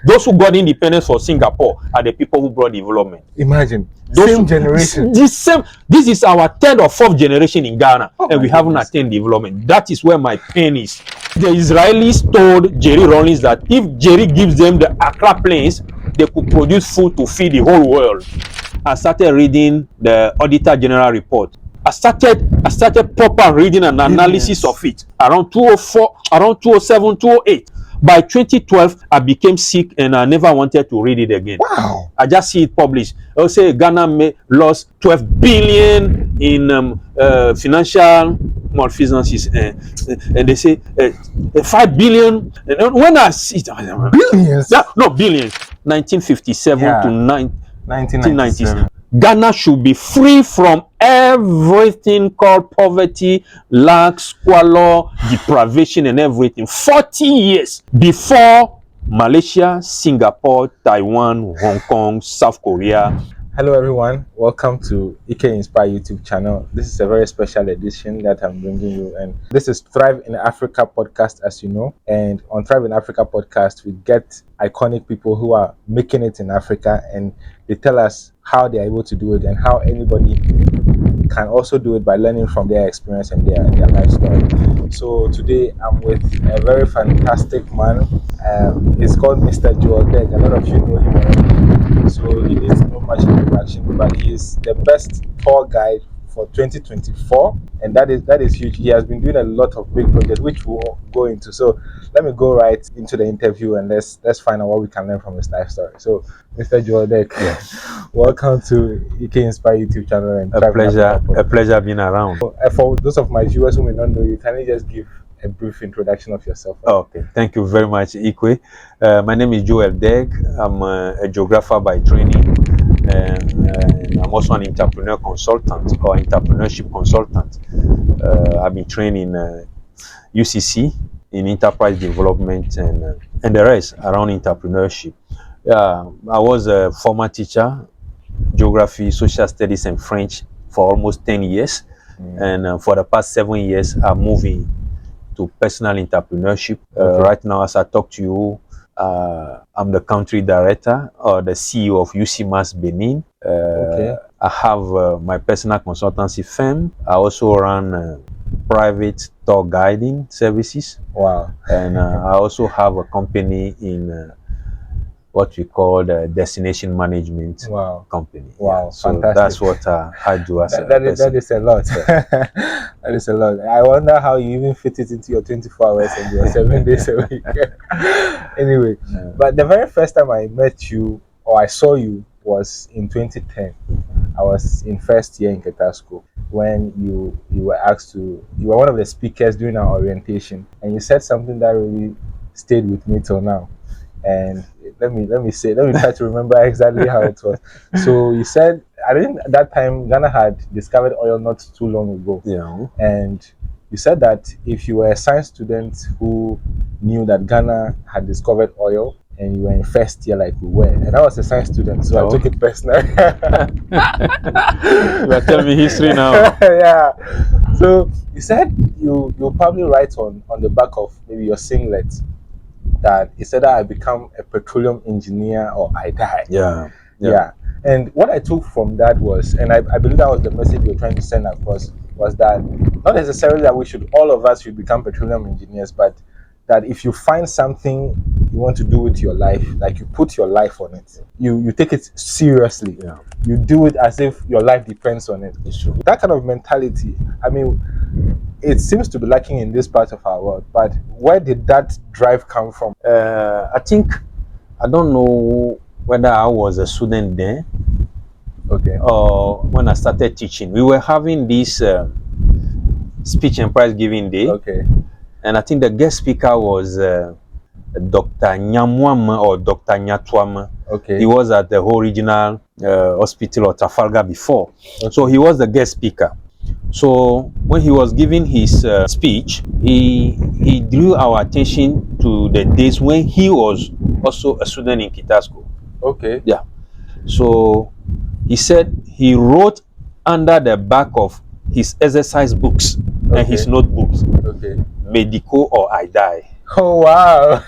Those who got independence for Singapore are the people who brought development. Imagine. Those Same generation. This is our third or fourth generation in Ghana, and we haven't goodness. attained development. That is where my pain is. The Israelis told Jerry Rawlings that if Jerry gives them the Accra plains, they could produce food to feed the whole world. I started reading the Auditor General report. I started proper reading and analysis of it around 2004, around 2007, 2008. By 2012, I became sick and I never wanted to read it again. Wow. I just see it published. I'll say Ghana lost 12 billion in financial malfeasances, and they say 5 billion. And when I see it, Billions? No, billions. 1957 to 1997. Ghana should be free from everything called poverty, lack, squalor, deprivation, and everything. 40 years before Malaysia, Singapore, Taiwan, Hong Kong, South Korea. Hello everyone, welcome to Eqay Inspire YouTube channel. This is a very special edition that I'm bringing you, and this is Thrive in Africa podcast, as you know. And on Thrive in Africa podcast, we get iconic people who are making it in Africa, and they tell us how they are able to do it and how anybody can also do it by learning from their experience and their life story. So today I'm with a very fantastic man. He's called Mr. Joel Degue. A lot of you know him already, so he needs no much introduction, but he is the best tour guide for 2024, and that is huge. He has been doing a lot of big projects, which we'll go into. So let me go right into the interview and let's find out what we can learn from his life story. So Mr. Joel Degue, welcome to Eqay Inspire YouTube channel. And a pleasure being around. For those of my viewers who may not know you, can you just give a brief introduction of yourself? Okay, thank you very much, Eqay. My name is Joel Degue. I'm a geographer by training, and I'm also an entrepreneur consultant or entrepreneurship consultant. I've been trained in UCC in enterprise development and the rest around entrepreneurship. I was a former teacher, geography, social studies, and French for almost 10 years, and for the past 7 years, I'm moving to personal entrepreneurship. Right now, as I talk to you, I'm the country director or the CEO of UCMAS Benin. I have my personal consultancy firm. I also run private tour guiding services. Wow. And I also have a company in what we call the destination management company. Wow, yeah. So fantastic. that's what I do as that is a lot. That is a lot. I wonder how you even fit it into your 24 hours and your 7 days a week. Anyway, but the very first time I met you or I saw you was in 2010. I was in first year in Keta school when you were asked to, you were one of the speakers during our orientation, and you said something that really stayed with me till now. And let me try to remember exactly how it was. So you said, I think at that time Ghana had discovered oil not too long ago. Yeah. And you said that if you were a science student who knew that Ghana had discovered oil and you were in first year like we were, and I was a science student, so I took it personally. You are telling me history now. Yeah. So you said you'll probably write on the back of maybe your singlet that it's either I become a petroleum engineer or I die. Yeah. And what I took from that was, and I believe that was the message you were trying to send across, was that not necessarily that all of us should become petroleum engineers, but that if you find something you want to do with your life, like you put your life on it, you take it seriously. Yeah. You do it as if your life depends on it. It's true. That kind of mentality, I mean, it seems to be lacking in this part of our world, but where did that drive come from? I think, I don't know whether I was a student then, or when I started teaching. We were having this speech and prize giving day, and I think the guest speaker was Dr. Nyamwama or Dr. Nyatwama. He was at the whole regional hospital of Trafalgar before, so he was the guest speaker. So when he was giving his speech, he drew our attention to the days when he was also a student in Keta school. Yeah. So he said he wrote under the back of his exercise books and his notebooks, medico or I die. Oh wow.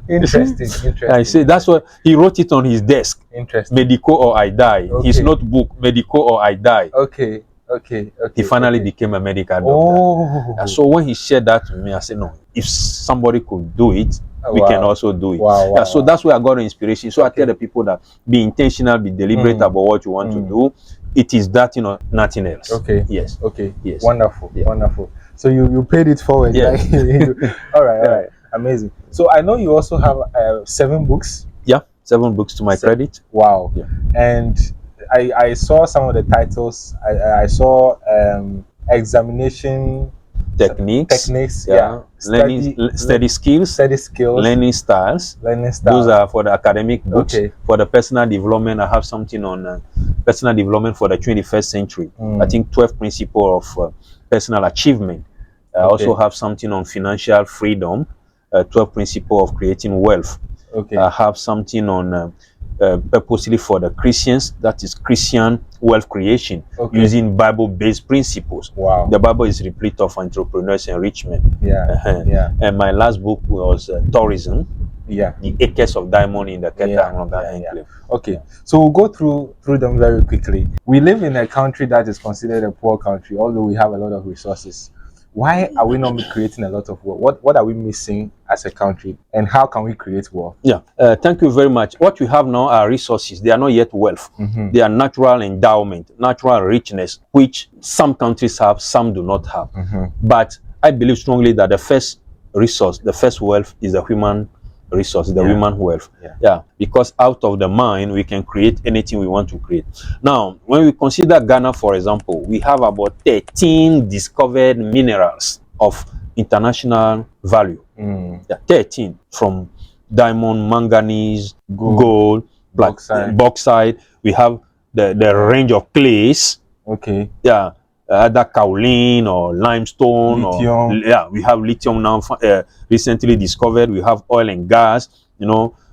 Interesting. Interesting. I say that's what he wrote it on his desk. Interesting. Medico or I die. Okay. His notebook, Medico or I die. Okay. Okay. Okay. He finally okay. became a medical doctor. Oh. So when he shared that to me, I said, no, if somebody could do it, we wow. can also do it. Wow, wow, So wow. that's where I got the inspiration. So Okay. I tell the people that be intentional, be deliberate about what you want to do. It is that, nothing else. Okay. Yes. Okay. Yes. Wonderful. Yeah. Wonderful. So you paid it forward. Yeah. Like, all right. All right. Amazing. So I know you also have 7 books. Yeah. 7 books to my credit. Wow. Yeah. And I saw some of the titles. I saw examination techniques. Yeah. Study skills. Learning styles. Those are for the academic books. Okay. For the personal development, I have something on personal development for the 21st century. I think 12 principles of personal achievement. I also have something on financial freedom, 12 principles of creating wealth. Okay. I have something on purposely for the Christians, that is Christian wealth creation, using Bible-based principles. Wow. The Bible is replete of entrepreneurs enrichment. Yeah. Yeah. And my last book was tourism. Yeah. The acres of diamond in the Keta and Ghanaian enclave. Okay. So we'll go through them very quickly. We live in a country that is considered a poor country, although we have a lot of resources. Why are we not creating a lot of wealth? What are we missing as a country, and how can we create wealth? Yeah, thank you very much. What we have now are resources. They are not yet wealth. They are natural endowment, natural richness, which some countries have, some do not have. But I believe strongly that the first resource, the first wealth, is the human resource, the human wealth. Yeah, because out of the mind we can create anything we want to create. Now, when we consider Ghana, for example, we have about 13 discovered minerals of international value. 13, from diamond, manganese, gold, bauxite. We have the range of clays. Okay. Yeah. Either kaolin or limestone, lithium. We have lithium now, recently discovered. We have oil and gas.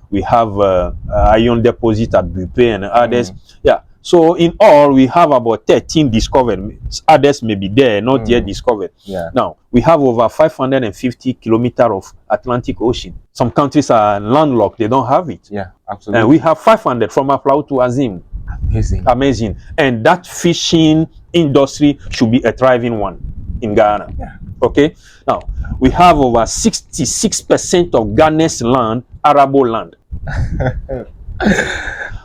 We have iron deposit at Bupe and others. Yeah. So in all, we have about 13 discovered. Others may be there, not yet discovered. Yeah. Now we have over 550 kilometers of Atlantic Ocean. Some countries are landlocked; they don't have it. Yeah, absolutely. And we have 500 from Aflau to Azim. Amazing. And that fishing industry should be a thriving one in Ghana. Yeah. Okay. Now we have over 66% of Ghana's land arable land.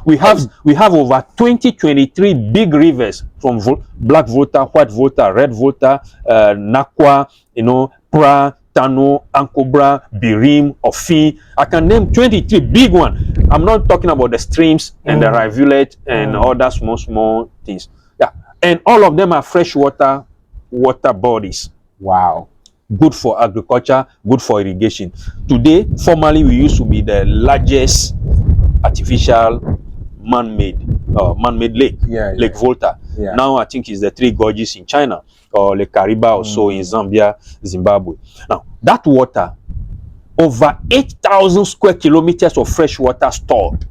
we have over 23 big rivers, from Black Volta, White Volta, Red Volta, Nakwa, Pra, Tano, Ankobra, Birim, Ofi. I can name 23 big ones. I'm not talking about the streams and the rivulet and other small things. Yeah, and all of them are freshwater bodies. Wow. Good for agriculture, good for irrigation. Today, formerly, we used to be the largest artificial man-made lake, Lake Volta. Yeah. Now I think it's the Three Gorges in China, or Lake Kariba or so in Zambia, Zimbabwe. Now that water, over 8,000 square kilometers of fresh water stored,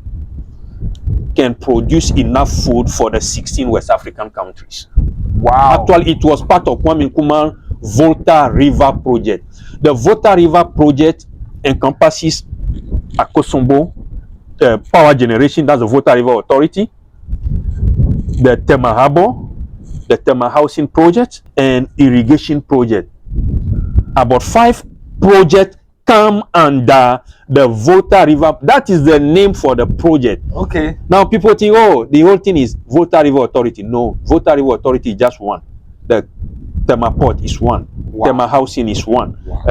can produce enough food for the 16 West African countries. Wow. Actually, it was part of Kwame Nkrumah Volta River Project. The Volta River Project encompasses Akosombo power generation, that's the Volta River Authority, the Tema Harbor, the Tema Housing Project, and irrigation project. About 5 projects come under the Volta River. That is the name for the project. Okay. Now people think, oh, the whole thing is Volta River Authority. No, Volta River Authority is just one. The Tema Port is one. Wow. Tema Housing is one. Wow.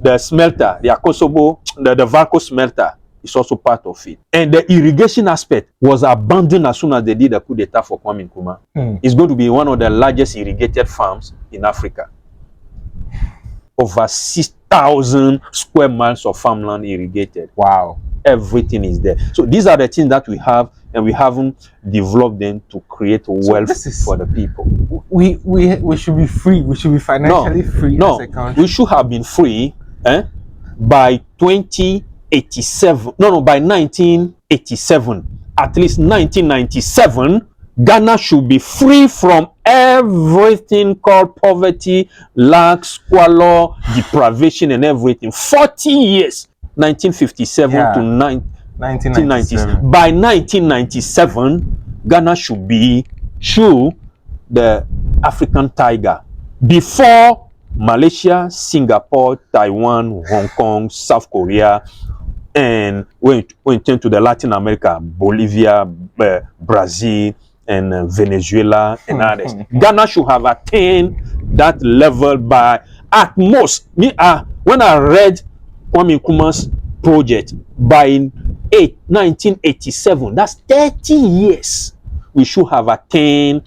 The smelter, the Akosobo, the Valco smelter is also part of it. And the irrigation aspect was abandoned as soon as they did a coup d'etat for Kwame Nkrumah. It's going to be one of the largest irrigated farms in Africa. Over 6,000 square miles of farmland irrigated. Wow. Everything is there. So these are the things that we have, and we haven't developed them to create wealth for the people. We should be free. We should be financially free as a country. We should have been free by 2087. By 1987. At least 1997, Ghana should be free from everything called poverty, lack, squalor, deprivation, and everything. 40 years. 1957 Yeah. to 1997. By 1997, Ghana should be the African tiger. Before Malaysia, Singapore, Taiwan, Hong Kong, South Korea, and when it came to the Latin America, Bolivia, Brazil, and Venezuela, and others, Ghana should have attained that level by at most. When I read Kwame Nkrumah's project by 1987, that's 30 years, we should have attained.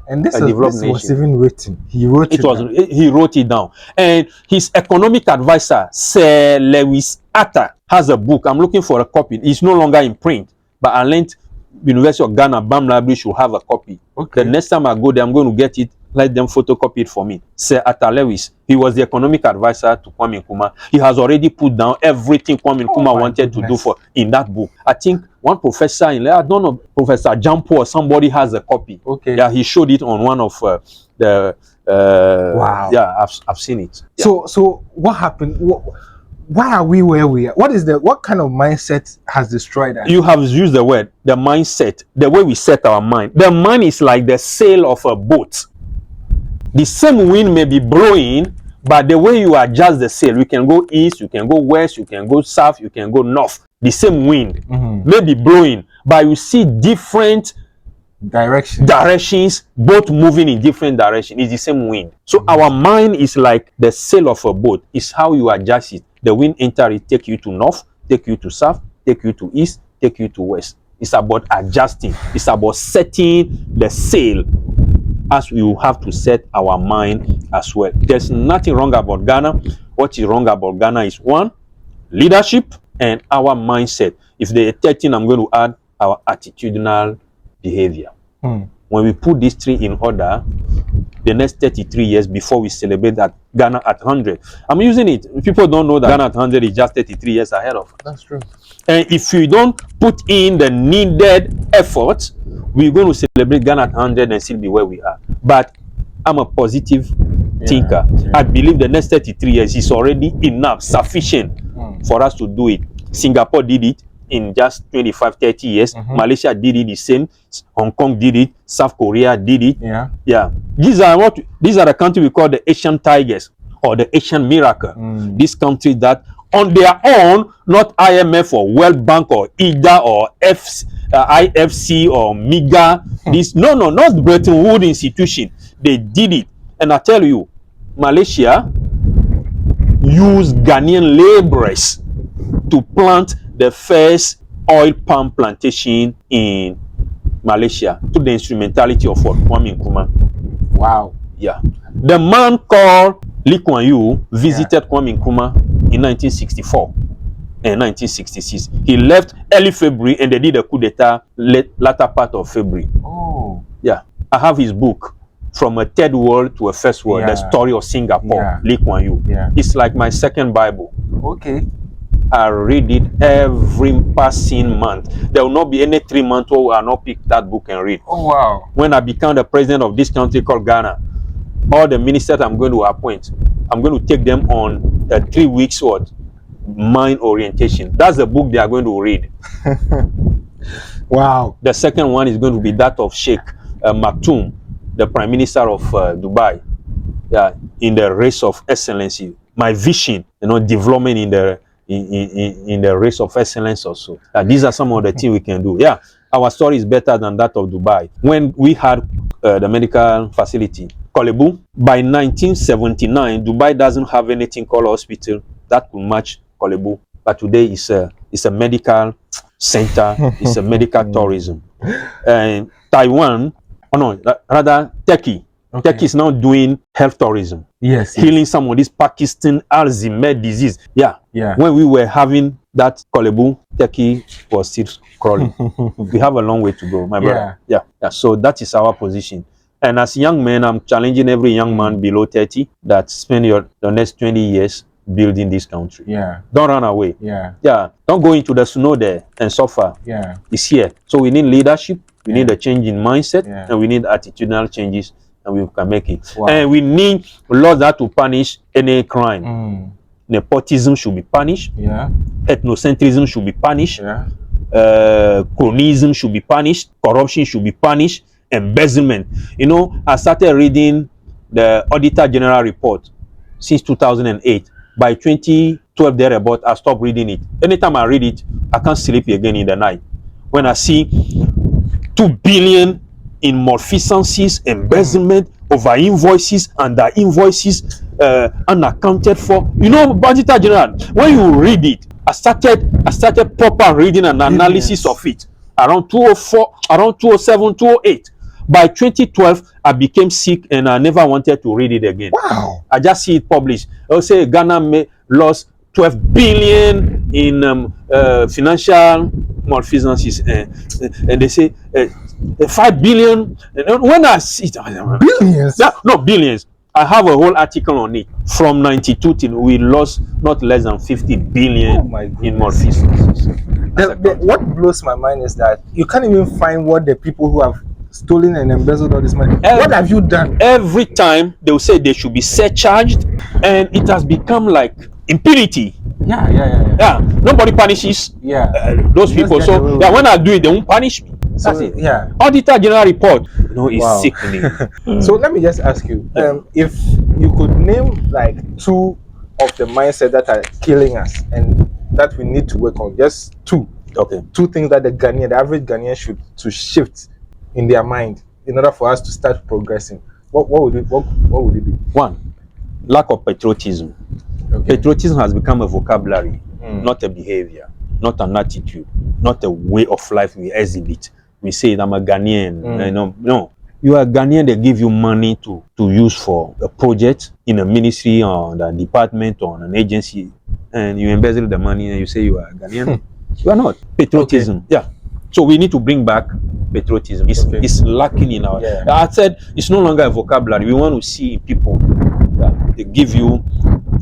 And this was even written. He wrote it down. He wrote it down. And his economic advisor, Sir Lewis Atta, has a book. I'm looking for a copy. It's no longer in print, but I learned University of Ghana, BAM Library should have a copy. Okay. The next time I go there, I'm going to get it. Let them photocopy it for me. Sir Atta Lewis, he was the economic advisor to Kwame Nkrumah. He has already put down everything Kwame Nkrumah wanted to do in that book. I think one professor I don't know, Professor Jampo or somebody has a copy. Okay. Yeah, he showed it on one of the. Wow. Yeah, I've seen it. Yeah. So what happened? Why are we where we are? What kind of mindset has destroyed us? You have used the word, the mindset, the way we set our mind. The mind is like the sail of a boat. The same wind may be blowing, but the way you adjust the sail, you can go east, you can go west, you can go south, you can go north. The same wind may be blowing, but you see different directions, both moving in different directions. It's the same wind. So our mind is like the sail of a boat. It's how you adjust it. The wind enter it, take you to north, take you to south, take you to east, take you to west. It's about adjusting. It's about setting the sail, as we have to set our mind as well. There's nothing wrong about Ghana. What is wrong about Ghana is one, leadership and our mindset. If the third thing I'm going to add, our attitudinal behavior. When we put these three in order, the next 33 years before we celebrate that Ghana at 100. I'm using it. People don't know that Ghana at 100 is just 33 years ahead of us. That's true. And if you don't put in the needed effort, we're going to celebrate Ghana at 100 and still be where we are. But I'm a positive thinker. I believe the next 33 years is already enough, sufficient for us to do it. Singapore did it in just 25, 30 years. Malaysia did it the same. Hong Kong did it. South Korea did it. Yeah. These are the countries we call the Asian tigers or the Asian miracle. These countries that on their own, not IMF or World Bank or IDA or IFC or MIGA. Not Bretton Woods institution. They did it. And I tell you, Malaysia used Ghanaian laborers to plant the first oil palm plantation in Malaysia to the instrumentality of what? Kwame Nkrumah. Wow. Yeah. The man called Lee Kuan Yew visited Kwame Nkrumah in 1964 and 1966. He left early February and they did a coup d'etat latter part of February. Oh. Yeah. I have his book, From a Third World to a First World, the story of Singapore, Lee Kuan Yew. It's like my second Bible. Okay. I read it every passing month. There will not be any 3 months where I will not pick that book and read. Oh, wow. When I become the president of this country called Ghana, all the ministers I'm going to appoint, I'm going to take them on a 3 weeks mind orientation. That's the book they are going to read. Wow. The second one is going to be that of Sheikh Maktoum, the Prime Minister of Dubai. Yeah, in the race of excellency. My vision, development in the race of excellence also. These are some of the things we can do. Yeah, our story is better than that of Dubai. When we had the medical facility, Kolebu, by 1979, Dubai doesn't have anything called hospital that could match Kolebu. But today it's a medical center, it's a medical tourism. And Taiwan, Turkey. Okay. Turkey is now doing health tourism. Yes. Healing some of this Pakistan Alzheimer's disease. Yeah. When we were having that Kolebu, Turkey was still crawling. We have a long way to go, my brother. Yeah. So that is our position. And as young men, I'm challenging every young man below 30 that spend the next 20 years building this country. Don't run away. Don't go into the snow there and suffer. It's here. So we need leadership. We need a change in mindset, and we need attitudinal changes, and we can make it. And we need laws that to punish any crime. Nepotism should be punished. Yeah. Ethnocentrism should be punished. Yeah. Cronyism should be punished. Corruption should be punished. Embezzlement. You know, I started reading the Auditor General report since 2008. By 2012 thereabout, I stopped reading it. Anytime I read it, I can't sleep again in the night. When I see 2 billion in malfeasances, embezzlement, over invoices, under invoices, unaccounted for. You know, Auditor General, when you read it, I started proper reading and analysis of it around 2004, around 2007, 2008. By 2012, I became sick and I never wanted to read it again. Wow. I just see it published. I'll say Ghana lost 12 billion in financial malfeasances, and they say 5 billion. When I see it, Billions? no, billions. I have a whole article on it. From 92 till we lost not less than 50 billion in malfeasances. What blows my mind is that you can't even find what the people who have stolen and embezzled all this money. What have you done? Every time they will say they should be surcharged, and it has become like impunity. Yeah. Nobody punishes those people. So when I do it, they won't punish me. That's it. Yeah. Auditor General report. It's sickening. So let me just ask you, if you could name like 2 of the mindset that are killing us and that we need to work on, just 2. Okay. 2 things that the average Ghanaian should shift in their mind in order for us to start progressing. What would it be? 1, lack of patriotism. Okay. Patriotism has become a vocabulary, not a behavior, not an attitude, not a way of life we exhibit. We say, I'm a Ghanaian. No. You are a Ghanaian, they give you money to use for a project in a ministry or the department or an agency, and you embezzle the money and you say you are a Ghanaian. You are not. Patriotism. Okay. Yeah. So we need to bring back patriotism. It's lacking in our... I said it's no longer a vocabulary. We want to see people that they give you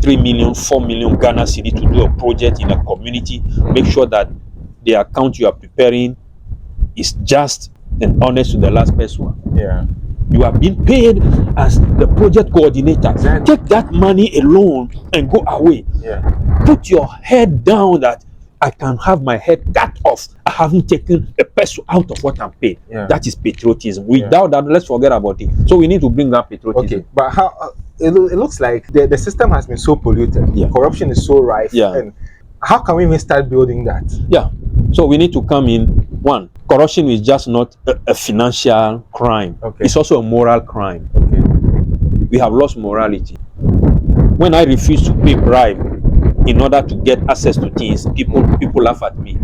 3 million, 4 million Ghana cedi to do a project in a community. Make sure that the account you are preparing is just and honest to the last person. Yeah. You are being paid as the project coordinator. Exactly. Take that money alone and go away. Yeah. Put your head down that I can have my head cut off. I haven't taken a peso out of what I'm paid. Yeah. That is patriotism. Without that, let's forget about it. So we need to bring that patriotism. Okay, but how it looks like the system has been so polluted. Yeah. Corruption is so rife. Yeah. And how can we even start building that? Yeah. So we need to come in. 1, corruption is just not a financial crime. Okay. It's also a moral crime. Okay. We have lost morality. When I refuse to pay bribe in order to get access to things, people laugh at me.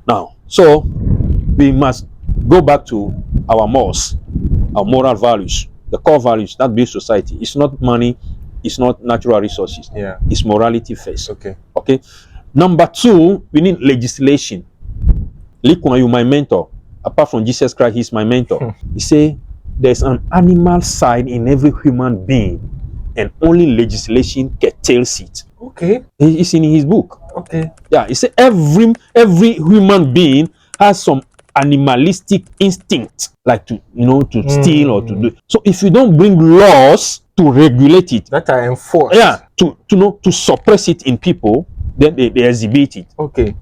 Now, so we must go back to our morals, our moral values, the core values that build society. It's not money, it's not natural resources. Yeah. It's morality first. Okay. Okay. Number 2, we need legislation. Lee Kuan Yew, my mentor, apart from Jesus Christ, he's my mentor. He say there's an animal side in every human being, and only legislation curtails it. Okay. It's in his book. Okay. Yeah, he said every human being has some animalistic instinct, like to steal or to do. So if you don't bring laws to regulate it, that are enforced, to suppress it in people, then they exhibit it. Okay.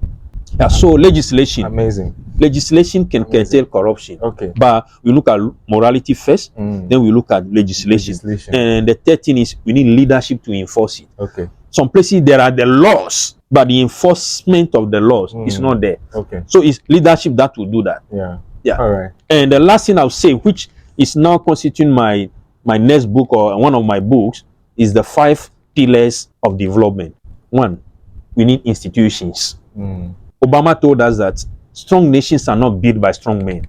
Yeah, so legislation. Amazing. Legislation can curtail corruption. Okay. But we look at morality first, then we look at legislation. And the third thing is we need leadership to enforce it. Okay. Some places there are the laws, but the enforcement of the laws is not there. Okay. So it's leadership that will do that. Yeah. Yeah. All right. And the last thing I'll say, which is now constituting my next book or one of my books, is the 5 pillars of development. 1, we need institutions. Obama told us that strong nations are not built by strong men,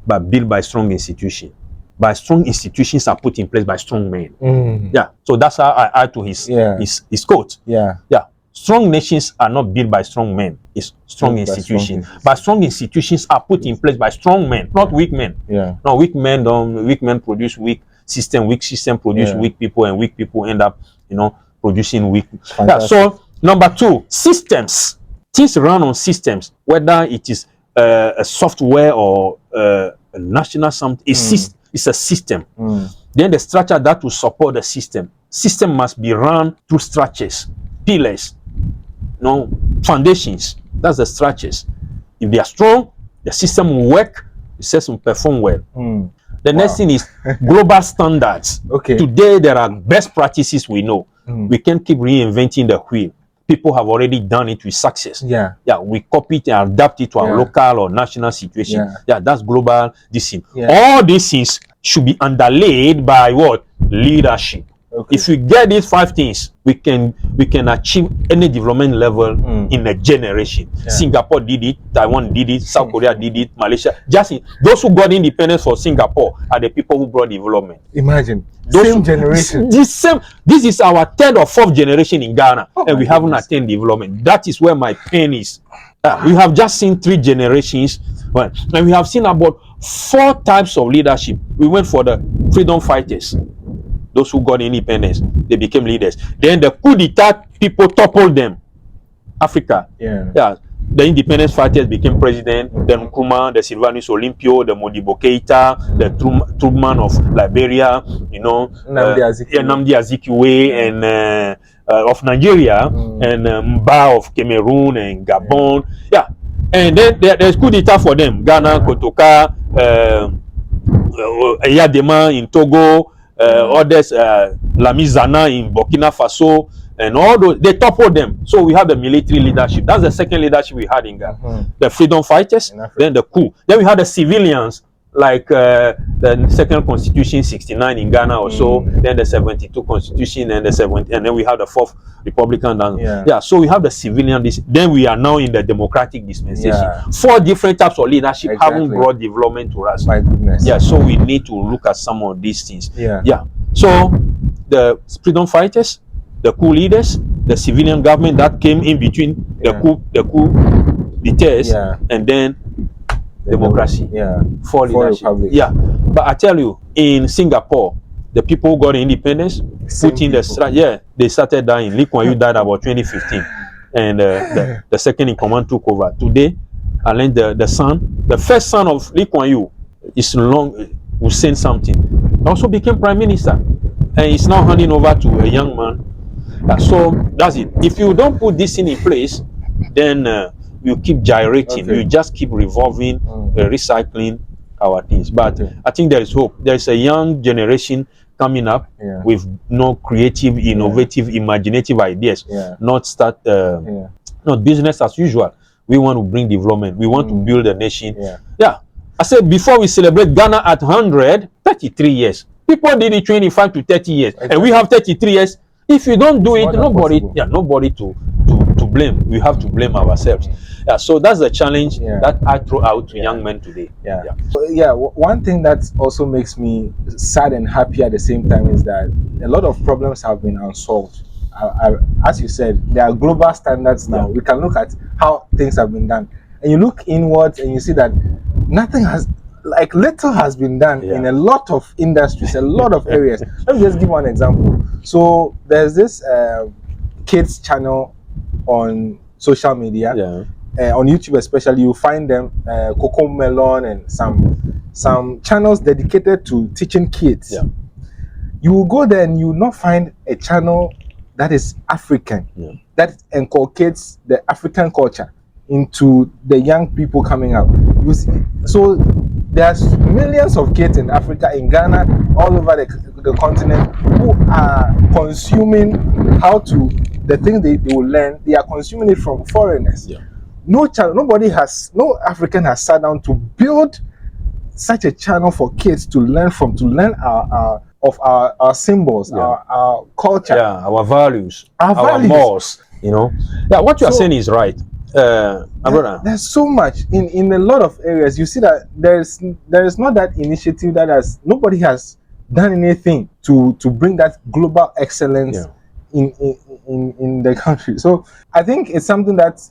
but built by strong institutions. By strong institutions are put in place by strong men. Yeah. So that's how I add to his quote. Yeah. Yeah. Strong nations are not built by strong men. It's strong institutions. But strong institutions are put in place by strong men, not weak men. Yeah. No, weak men produce weak system. Weak system produce weak people, and weak people end up, producing weak. Yeah. So number 2, systems. Things run on systems, whether it is a software or a national something. It's a system. Then the structure that will support the system. System must be run through structures. pillars, foundations. That's the structures. If they are strong, the system will work, the system will perform well. The next thing is global standards. Okay. Today, there are best practices we know. We can't keep reinventing the wheel. People have already done it with success. Yeah. We copy it and adapt it to our local or national situation. That's global this thing. All these things should be underlaid by what? Leadership. Okay. If we get these 5 things, we can achieve any development level in a generation. Singapore did it, Taiwan did it, South Korea did it, Malaysia. Those who got independence for Singapore are the people who brought development. Imagine. Same generation. This is our 3rd or 4th generation in Ghana, and we haven't attained development. That is where my pain is. We have just seen 3 generations, and we have seen about 4 types of leadership. We went for the freedom fighters. Those who got independence, they became leaders. Then the coup d'etat people toppled them. Africa. The independence fighters became president. Then Nkrumah, the Sylvanus Olympio, the Modibo Keta, the Truman of Liberia, Nnamdi Azikiwe, and of Nigeria, and Mba of Cameroon and Gabon. And then there's coup d'etat for them. Ghana, Kotoka, Eyadema in Togo, others, Lamizana in Burkina Faso, and all those, they toppled them. So we have the military leadership. That's the second leadership we had in Ghana. The freedom fighters, then the coup. Then we had the civilians, like the second constitution 69 in Ghana or so, then the 72 constitution, and the 70, and then we have the 4th republican. So we have the civilian. Then we are now in the democratic dispensation. 4 different types of leadership haven't brought development to us. My goodness. So we need to look at some of these things. So the freedom fighters, the coup leaders, the civilian government that came in between the coup details, and then democracy. 4 leadership. But I tell you, in Singapore, the people who got independence put in the they started dying. Lee Kuan Yew died about 2015, and the second in command took over. Today, I learned the first son of Lee Kuan Yew is Hussein something, also became prime minister, and he's now handing over to a young man. So that's it. If you don't put this in place, then you keep gyrating. You just keep revolving, recycling our things. But I think there is hope. There is a young generation coming up with creative, innovative, imaginative ideas. Not business as usual. We want to bring development. We want to build a nation. I said before we celebrate Ghana at 33 years. People did it 25 to 30 years, and we have 33 years. If you don't do it, nobody to blame. We have to blame ourselves. So that's the challenge that I throw out to young men today. One thing that also makes me sad and happy at the same time is that a lot of problems have been unsolved. As you said, there are global standards now. We can look at how things have been done, and you look inwards and you see that little has been done in a lot of industries, a lot of areas. Let me just give one example. So there's this kids channel on social media, on YouTube especially. You find them, Coco Melon, and some channels dedicated to teaching kids. You will go there and you will not find a channel that is African, that inculcates the African culture into the young people coming up. You see, so there's millions of kids in Africa, in Ghana, all over the continent, who are consuming the things they will learn. They are consuming it from foreigners. No African has sat down to build such a channel for kids to learn from, to learn our symbols, our culture, our values, our morals. What you are saying is right. There's so much in a lot of areas. You see that there is not that initiative nobody has done anything to bring that global excellence in the country. So I think it's something that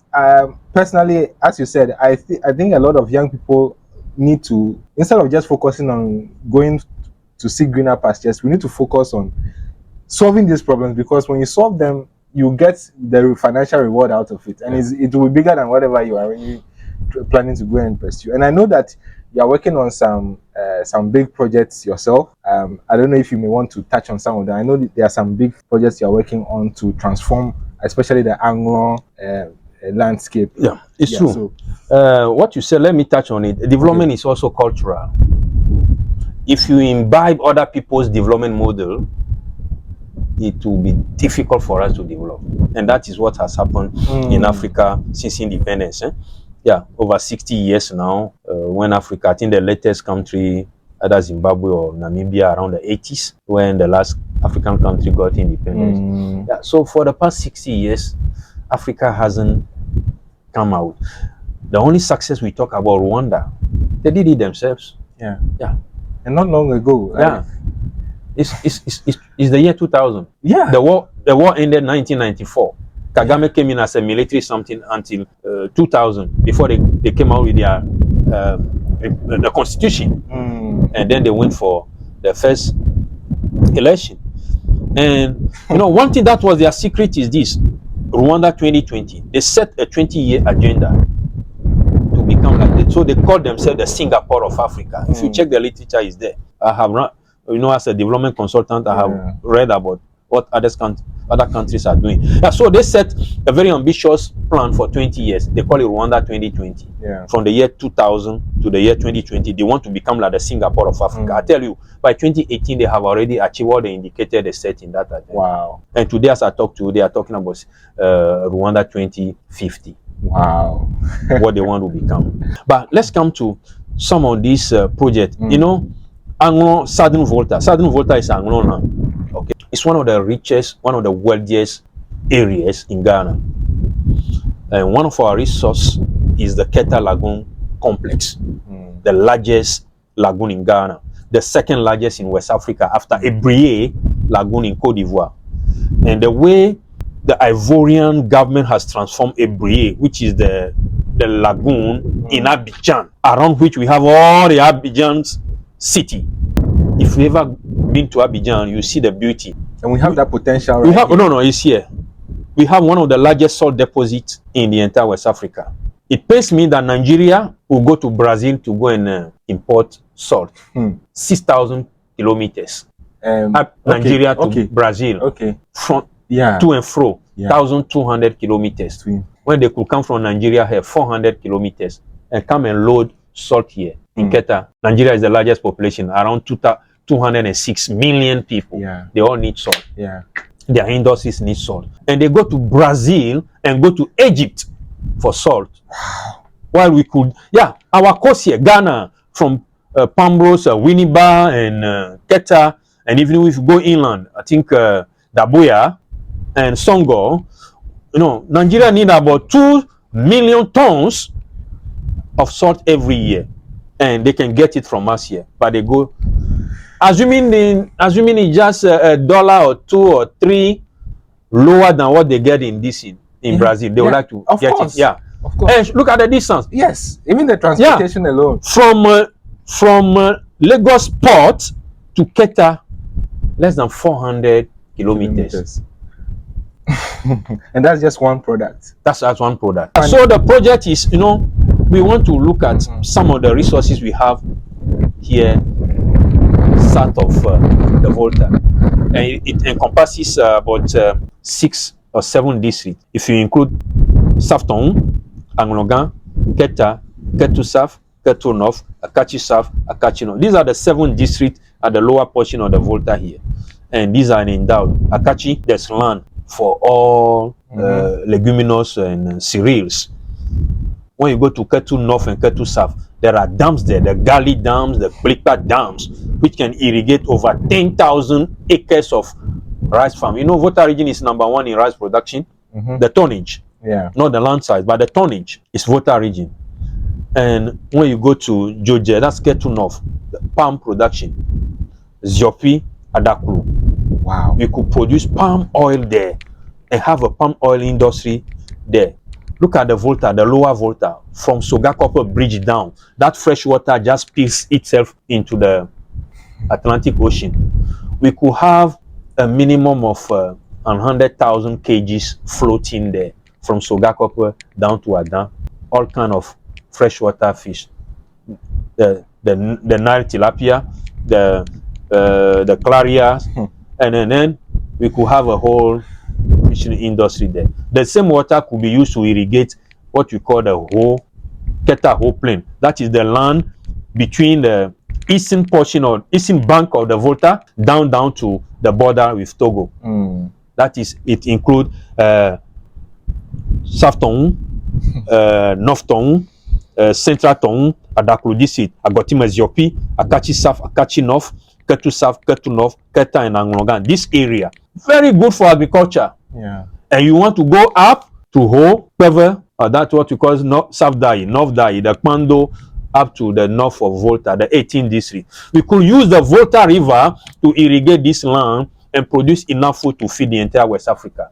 personally, as you said, I think a lot of young people need to, instead of just focusing on going to seek greener pastures, we need to focus on solving these problems, because when you solve them, you get the financial reward out of it, and it will be bigger than whatever you are really planning to go and pursue. And I know that you are working on some big projects yourself. I don't know if you may want to touch on some of them. I know that there are some big projects you are working on to transform especially the Agblor landscape. Yeah, it's true. What you said, let me touch on it. Development is also cultural. If you imbibe other people's development model, it will be difficult for us to develop. And that is what has happened in Africa since independence. Yeah, over 60 years now. When Africa, I think the latest country, either Zimbabwe or Namibia, around the 80s, when the last African country got independence. Yeah, so for the past 60 years, Africa hasn't come out. The only success we talk about Rwanda, they did it themselves. Yeah. Yeah. And not long ago. Yeah. It's the year 2000. Yeah. The war ended 1994. Kagame came in as a military something until 2000, before they came out with their the constitution. And then they went for the first election. And you know, one thing that was their secret is this: Rwanda 2020. They set a 20-year agenda to become like that. So they call themselves the Singapore of Africa. If you check the literature, is there. I have run, you know, as a development consultant, I have read about what other countries are doing. Yeah, so they set a very ambitious plan for 20 years. They call it Rwanda 2020. Yeah. From the year 2000 to the year 2020, they want to become like the Singapore of Africa. I tell you, by 2018, they have already achieved what they indicated they set in that agenda. Wow. And today, as I talk to you, they are talking about Rwanda 2050. Wow. What they want to become. But let's come to some of these projects. You know, Agblor, Southern Volta. Southern Volta is Agblor now. Okay, it's one of the richest, one of the wealthiest areas in Ghana. And one of our resources is the Keta Lagoon complex, the largest lagoon in Ghana, the second largest in West Africa after Eqay Lagoon in Côte d'Ivoire. And the way the Ivorian government has transformed Eqay, which is the lagoon in Abidjan, around which we have all the Abidjan's city. If you ever been to Abidjan, you see the beauty. And we have that potential. We have it's here. We have one of the largest salt deposits in the entire West Africa. It pains me that Nigeria will go to Brazil to go and import salt. 6,000 kilometers. Nigeria to Brazil. From to and fro, 1,200 kilometers. When they could come from Nigeria here, 400 kilometers, and come and load salt here in Keta. Nigeria is the largest population, around 206 million people. They all need salt. Their industries need salt. And they go to Brazil and go to Egypt for salt. While we could, our coast here, Ghana, from Pambros, Winneba, and Keta, and even if you go inland, I think Dabuya and Songo, you know, Nigeria need about 2 million tons of salt every year, and they can get it from us here. But they go, assuming it's just $1 or 2 or 3 lower than what they get in Brazil, they would like to get it. Yeah, of course. And look at the distance. Yes, even the transportation alone. From Lagos port to Keta, less than 400 kilometers. And that's just one product. That's one product. So the project is, you know, we want to look at some of the resources we have here south of the Volta. And it encompasses about 6 or 7 districts. If you include Safton, Anglogan, Keta, Ketu South, Ketu North, Akachi South, Akachi North. These are the 7 districts at the lower portion of the Volta here. And these are endowed. Akachi, there's land for all leguminous and cereals. When you go to Ketu North and Ketu South, there are dams there, the Gali dams, the Blipa dams, which can irrigate over 10,000 acres of rice farm. You know, Volta region is #1 in rice production. The tonnage, not the land size, but the tonnage is Volta region. And when you go to Georgia, that's Ketu North, the palm production, Ziopi, Adaklu. Wow. We could produce palm oil there and have a palm oil industry there. Look at the Volta, the lower Volta, from Sogakopo Bridge down. That fresh water just spills itself into the Atlantic Ocean. We could have a minimum of 100,000 kgs floating there from Sogakopo down to Adan. All kind of freshwater fish. The Nile tilapia, the clarias, and then we could have a whole conditioning industry there. The same water could be used to irrigate what you call the whole Keta whole plain. That is the land between the eastern portion or eastern bank of the Volta down to the border with Togo. That is, it includes South Tongue, North Tongue, Central Tongue, Agblor District, Agotima Ziopi, Akachi South, Akachi North, Ketu South, Ketu North, Keta and Anglongan. This area, very good for agriculture. Yeah. And you want to go up to Ho, Pever, that's what you call South Dai, North Dai, the Kwando, up to the north of Volta, the 18th district. We could use the Volta River to irrigate this land and produce enough food to feed the entire West Africa.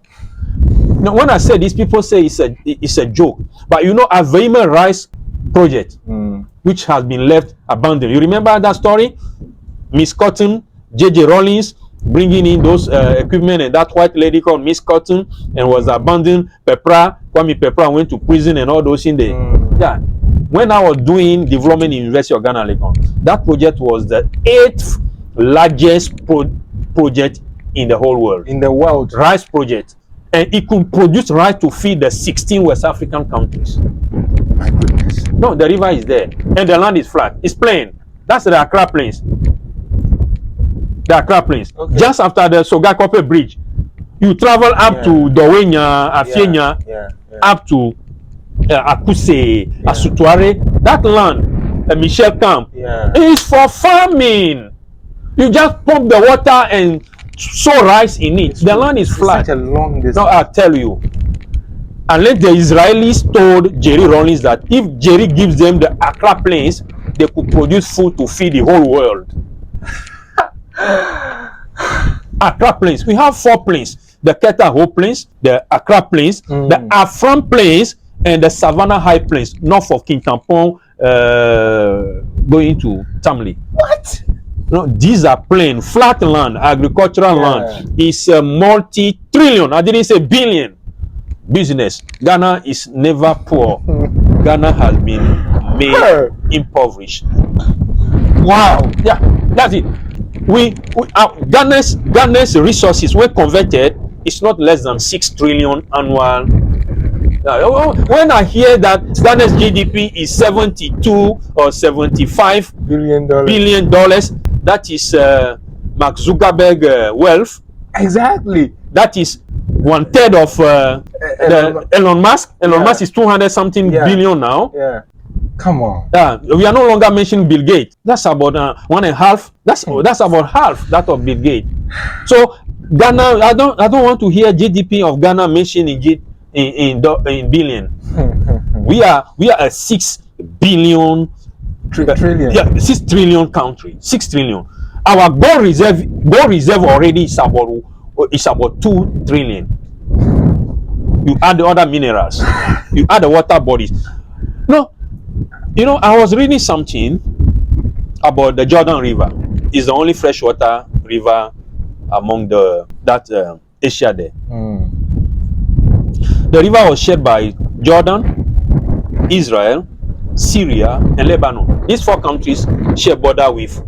Now, when I say this, people say it's a joke. But you know, a Veima rice project, which has been left abandoned. You remember that story? Miss Cotton, J.J. Rollins, bringing in those equipment, and that white lady called Miss Cotton, and was abandoned. Kwame Pepra went to prison and all those in there. Yeah. When I was doing development in University of Ghana, Legon, that project was the 8th largest project in the whole world. In the world. Rice project. And it could produce rice to feed the 16 West African countries. My goodness. No, the river is there. And the land is flat. It's plain. That's the Accra Plains. The Accra Plains. Okay. Just after the Sogakope Bridge, you travel up to Dowenya, Afienya, up to Akuse, Asutuare. That land, Michel Camp, is for farming. You just pump the water and sow rice in it. The land is flat. Such a long distance. Now I'll tell you. Unless the Israelis told Jerry Rollins that if Jerry gives them the Accra Plains, they could produce food to feed the whole world. Accra Plains. We have 4 plains. The Keta Whole Plains, the Accra Plains, the Afram Plains, and the Savannah High Plains, north of Kintampon, going to Tamale. What? No, these are plain, flat land, agricultural land. It's a multi-trillion, I didn't say billion, business. Ghana is never poor. Ghana has been made impoverished. Wow. Yeah, that's it. Ghana's resources, when converted, it's not less than 6 trillion annual. When I hear that Ghana's GDP is 72 or 75 billion dollars, that is Mark Zuckerberg wealth. Exactly. That is 1/3 of Elon Musk. Elon Musk is 200 something billion now. Yeah. Come on. We are no longer mentioning Bill Gates. That's about 1.5. That's about half that of Bill Gates. So Ghana, I don't want to hear GDP of Ghana mentioned in billion. we are a 6 billion trillion. Yeah, 6 trillion country. 6 trillion. Our gold reserve already is about 2 trillion. You add the other minerals, you add the water bodies. No, you know, I was reading something about the Jordan River. It's the only freshwater river among that Asia there. The river was shared by Jordan, Israel, Syria, and Lebanon. These 4 countries share border with.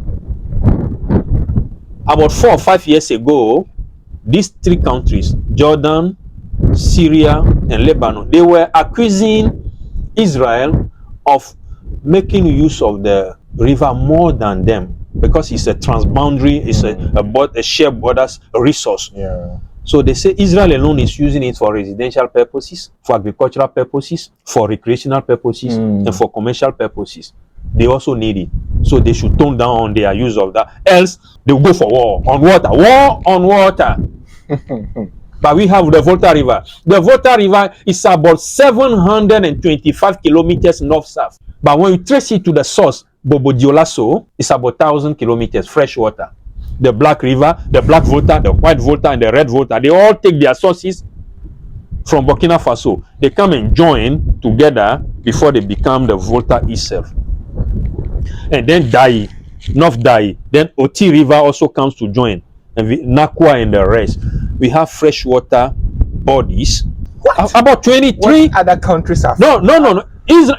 About 4 or 5 years ago, these 3 countries, Jordan, Syria, and Lebanon, they were accusing Israel of making use of the river more than them because it's a transboundary, it's a shared borders resource. Yeah. So they say Israel alone is using it for residential purposes, for agricultural purposes, for recreational purposes, and for commercial purposes. They also need it. So they should tone down on their use of that. Else, they will go for war on water. War on water. But we have the Volta River. The Volta River is about 725 kilometers north-south. But when you trace it to the source, Bobo Dioulasso, it's about 1,000 kilometers fresh water. The Black River, the Black Volta, the White Volta, and the Red Volta, they all take their sources from Burkina Faso. They come and join together before they become the Volta itself. And then Dai, North Dai, then Oti River also comes to join, and Nakwa and the rest. We have freshwater bodies. What? About 23. What other countries have? No.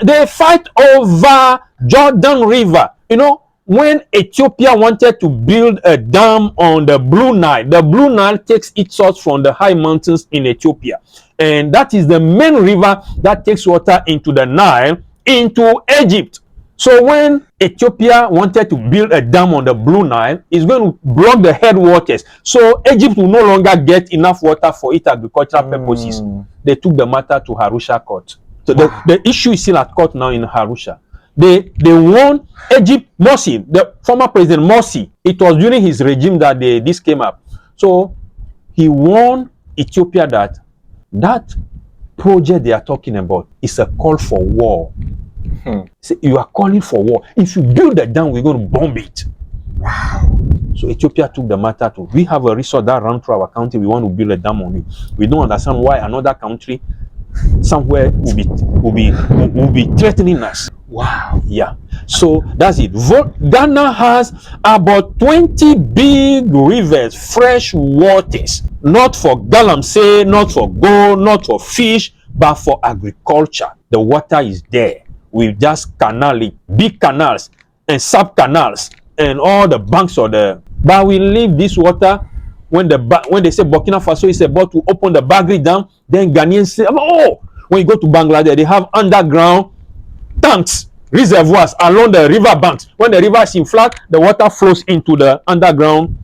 They fight over Jordan River. You know, when Ethiopia wanted to build a dam on the Blue Nile takes its source from the high mountains in Ethiopia. And that is the main river that takes water into the Nile, into Egypt. So when Ethiopia wanted to build a dam on the Blue Nile, it's going to block the headwaters. So Egypt will no longer get enough water for its agricultural purposes. They took the matter to Arusha court. So the issue is still at court now in Arusha. They won Egypt. Morsi, the former president Morsi, it was during his regime that this came up. So he warned Ethiopia that project they are talking about is a call for war. Say, you are calling for war. If you build a dam, we're going to bomb it. Wow. So Ethiopia took the matter to, we have a resource that runs through our country, we want to build a dam on it. We don't understand why another country somewhere will be threatening us. Wow. Yeah. So that's it. Ghana has about 20 big rivers, fresh waters, not for galamsey, not for gold, not for fish, but for agriculture. The water is there. We just canal it, big canals and sub canals and all the banks of the. But we leave this water when they say Burkina Faso is about to open the Bagri Dam, then Ghanaians say, oh, when you go to Bangladesh, they have underground tanks, reservoirs along the river banks. When the river is in flood, the water flows into the underground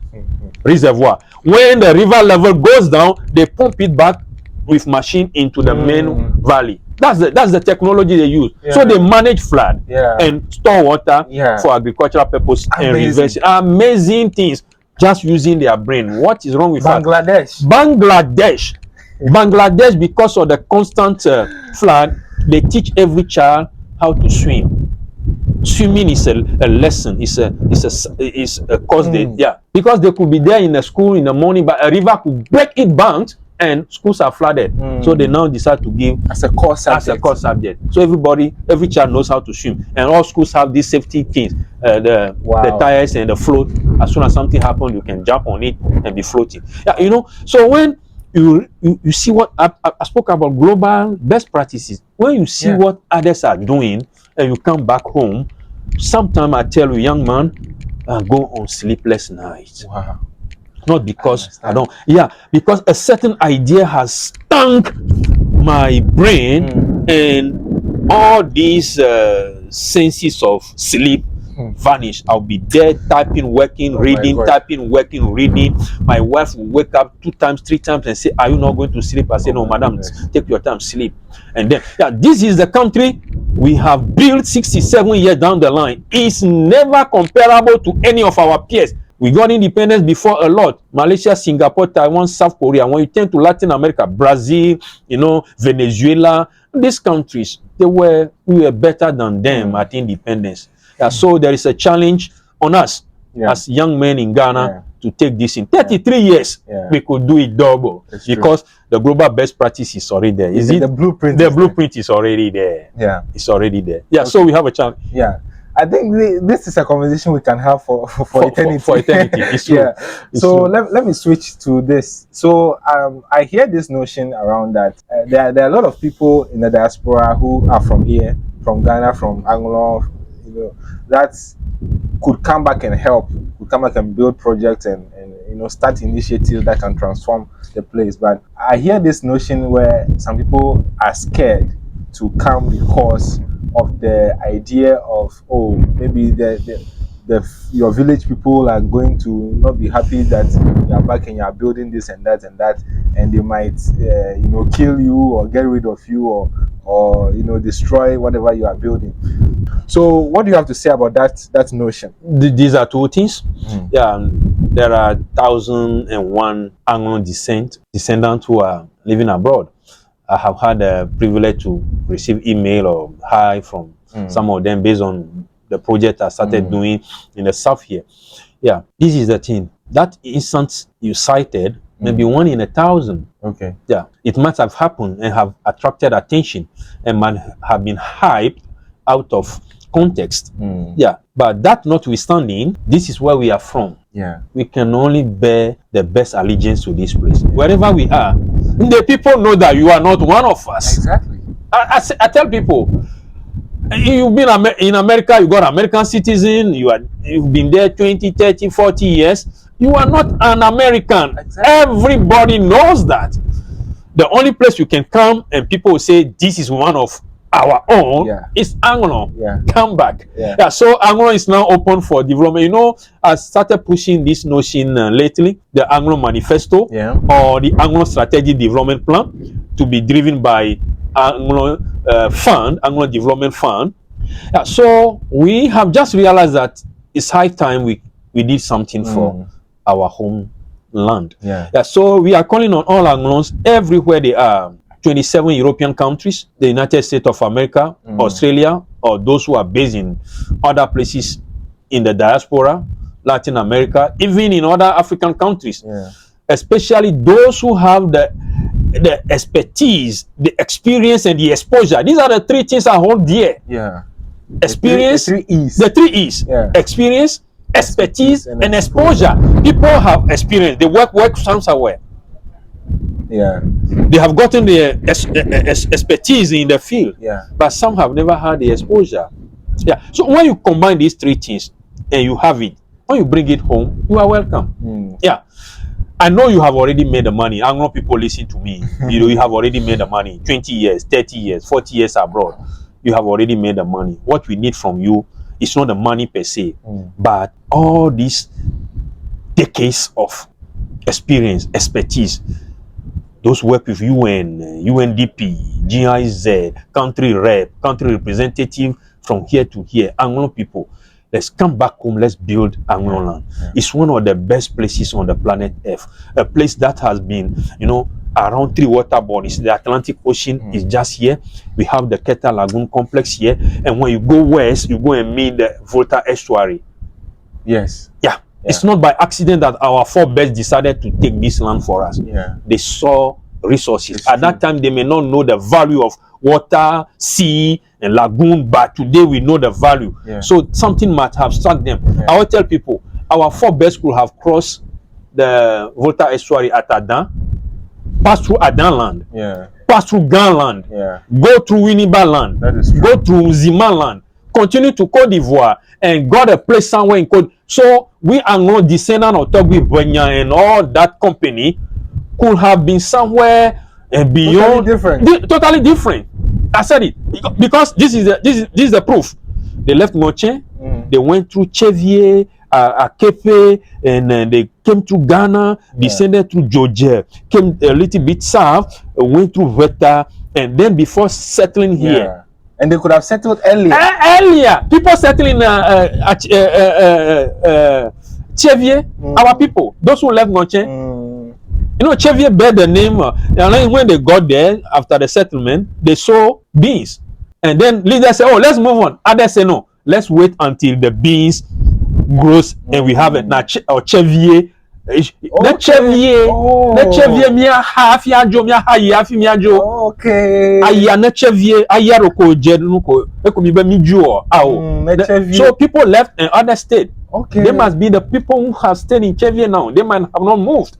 reservoir. When the river level goes down, they pump it back with machine into the main valley. That's the technology they use. So they manage flood and store water for agricultural purpose and reverse. Amazing things. Just using their brain. What is wrong with Bangladesh? Bangladesh, because of the constant flood, they teach every child how to swim. Swimming is a lesson. It's a course. Because they could be there in a school in the morning, but a river could break its banks and schools are flooded. So they now decide to give as a core subject. So every child knows how to swim, and all schools have these safety things, the tires and the float. As soon as something happens, you can jump on it and be floating. Yeah, you know. So when you see what I spoke about, global best practices. When you see what others are doing, and you come back home, sometimes I tell you, young man, go on sleepless nights. Wow. Not because because a certain idea has stunk my brain, and all these senses of sleep vanish. I'll be there typing, working, reading, typing, working, reading. My wife will wake up 2 times, 3 times and say, are you not going to sleep? I say, no, madam, take your time, sleep. And then, this is the country we have built 67 years down the line. It's never comparable to any of our peers. We got independence before a lot. Malaysia, Singapore, Taiwan, South Korea. When you turn to Latin America, Brazil, Venezuela, these countries, we were better than them at independence. So there is a challenge on us as young men in Ghana to take this in 33 years. We could do it double because the global best practice is already there. The blueprint? The blueprint is already there. It's already there. Okay. So we have a challenge. I think this is a conversation we can have for eternity. For eternity, it's true. Let me switch to this. So I hear this notion around that there are a lot of people in the diaspora who are from here, from Ghana, from Agblor, that could come back and help, could come back and build projects and start initiatives that can transform the place. But I hear this notion where some people are scared to come because of the idea of, oh, maybe your village people are going to not be happy that you are back and you are building this and that, and they might kill you or get rid of you or destroy whatever you are building. So what do you have to say about that notion? These are two things. There are 1,001 Anglo descendants who are living abroad. I have had the privilege to receive email or hi from some of them based on the project I started doing in the south here. This is the thing. That instance you cited, maybe 1 in 1,000. Okay. It must have happened and have attracted attention and might have been hyped out of context. But that notwithstanding, this is where we are from. We can only bear the best allegiance to this place. Wherever we are, the people know that you are not one of us. Exactly. I tell people, You've been in America, you got American citizen, you've been there 20, 30, 40 years. You are not an American. Exactly. Everybody knows that. The only place you can come and people will say this is one of our own is Agblor. Come back. So Agblor is now open for development. You know, I started pushing this notion lately, the Agblor Manifesto or the Agblor Strategic Development Plan, to be driven by Agblor Fund, Agblor Development Fund. So we have just realized that it's high time we did something for our homeland. So we are calling on all Agblors everywhere they are. 27 European countries, the United States of America, Australia, or those who are based in other places in the diaspora, Latin America, even in other African countries, especially those who have the expertise, the experience, and the exposure. These are the three things I hold dear. Experience, the three E's. Experience, expertise, and exposure. People have experience. They work somewhere. They have gotten the expertise in the field, but some have never had the exposure. So when you combine these three things and you have it, when you bring it home, you are welcome. I know you have already made the money. I know people listen to me. You have already made the money. 20 years, 30 years, 40 years abroad. You have already made the money. What we need from you is not the money per se, but all these decades of experience, expertise. Those work with UN, UNDP, GIZ, country rep, country representative from here to here, Agblor people. Let's come back home, let's build Agblor land. It's one of the best places on the planet Earth. A place that has been, you know, around 3 water bodies. The Atlantic Ocean is just here. We have the Keta Lagoon complex here. And when you go west, you go and meet the Volta estuary. It's not by accident that our forebears decided to take this land for us. They saw resources. At that time, they may not know the value of water, sea, and lagoon, but today we know the value. So something might have struck them. I will tell people, our forebears could have crossed the Volta estuary at Adan, pass through Adan land, pass through Gan land, go through Winneba land, go through Zima land, continue to Cote d'Ivoire, and got a place somewhere in Cote. So we are not descendant of Togui Benya and all that company could have been somewhere beyond totally different. I said it because this is the proof. They left Ngoche, they went through Chevier, Akepe, and they came to Ghana, descended through Georgia, came a little bit south, went through Veta, and then before settling here. And they could have settled earlier. Earlier, people settling Chevier, our people, those who left Ngoche. You know, Chevier bear the name, and then when they got there after the settlement, they saw beans, and then leaders say, "Oh, let's move on." Others say, "No, let's wait until the beans grows and we have it." Now, Chevier. The Chevier, mia half ya jo, mia hayafi mia jo. Aya na Chevier, aya roko jenuko. Eko mi be mi jo. So people left and others stayed. They must be the people who have stayed in Chevier now. They might have not moved.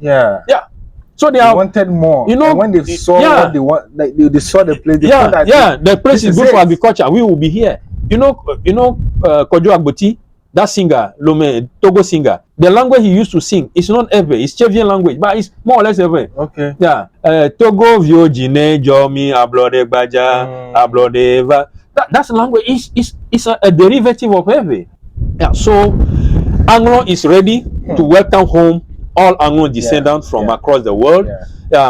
So they wanted more. You know, and when they saw what they want, like they saw the place. They the place is good for agriculture. We will be here. You know, Kojo Agboti, that singer, Lome, Togo singer. The language he used to sing is not Ewe, it's Chevian language, but it's more or less Ewe. Togo vio jine jomi ablode baja ablode eva. That's language. It's a derivative of Ewe. So Agblor is ready to welcome home all Agblor descendants from across the world.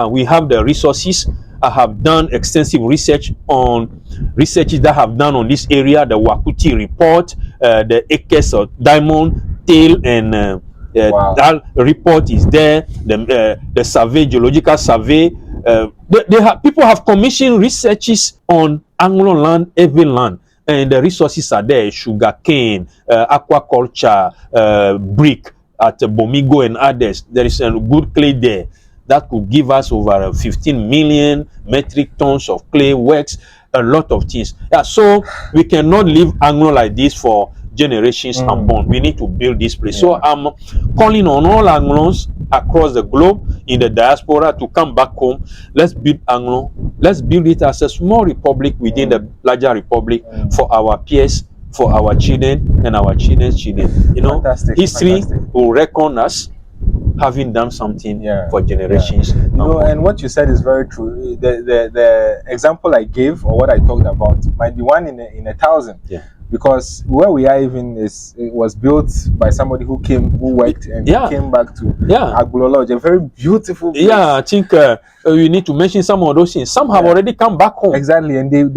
We have the resources. I have done extensive researches that have done on this area, the Wakuti report, the Eqay of diamond tail, and that report is there. The survey, geological survey. People have commissioned researches on Agblor land, every land, and the resources are there: sugarcane, aquaculture, brick at Bomigo and others. There is a good clay there that could give us over 15 million metric tons of clay works, a lot of things. So we cannot leave Agblor like this for generations unborn. We need to build this place. So I'm calling on all Anglos across the globe in the diaspora to come back home. Let's build Anglo. Let's build it as a small republic within the larger republic for our peers, for our children and our children's children. You know, history will reckon us having done something for generations. You know, and what you said is very true. The example I gave, or what I talked about, might be one in a thousand. Because where we are even it was built by somebody who worked and came back to Agblor Lodge, a very beautiful place. I think you need to mention some of those things. Some have already come back home. Exactly, and they've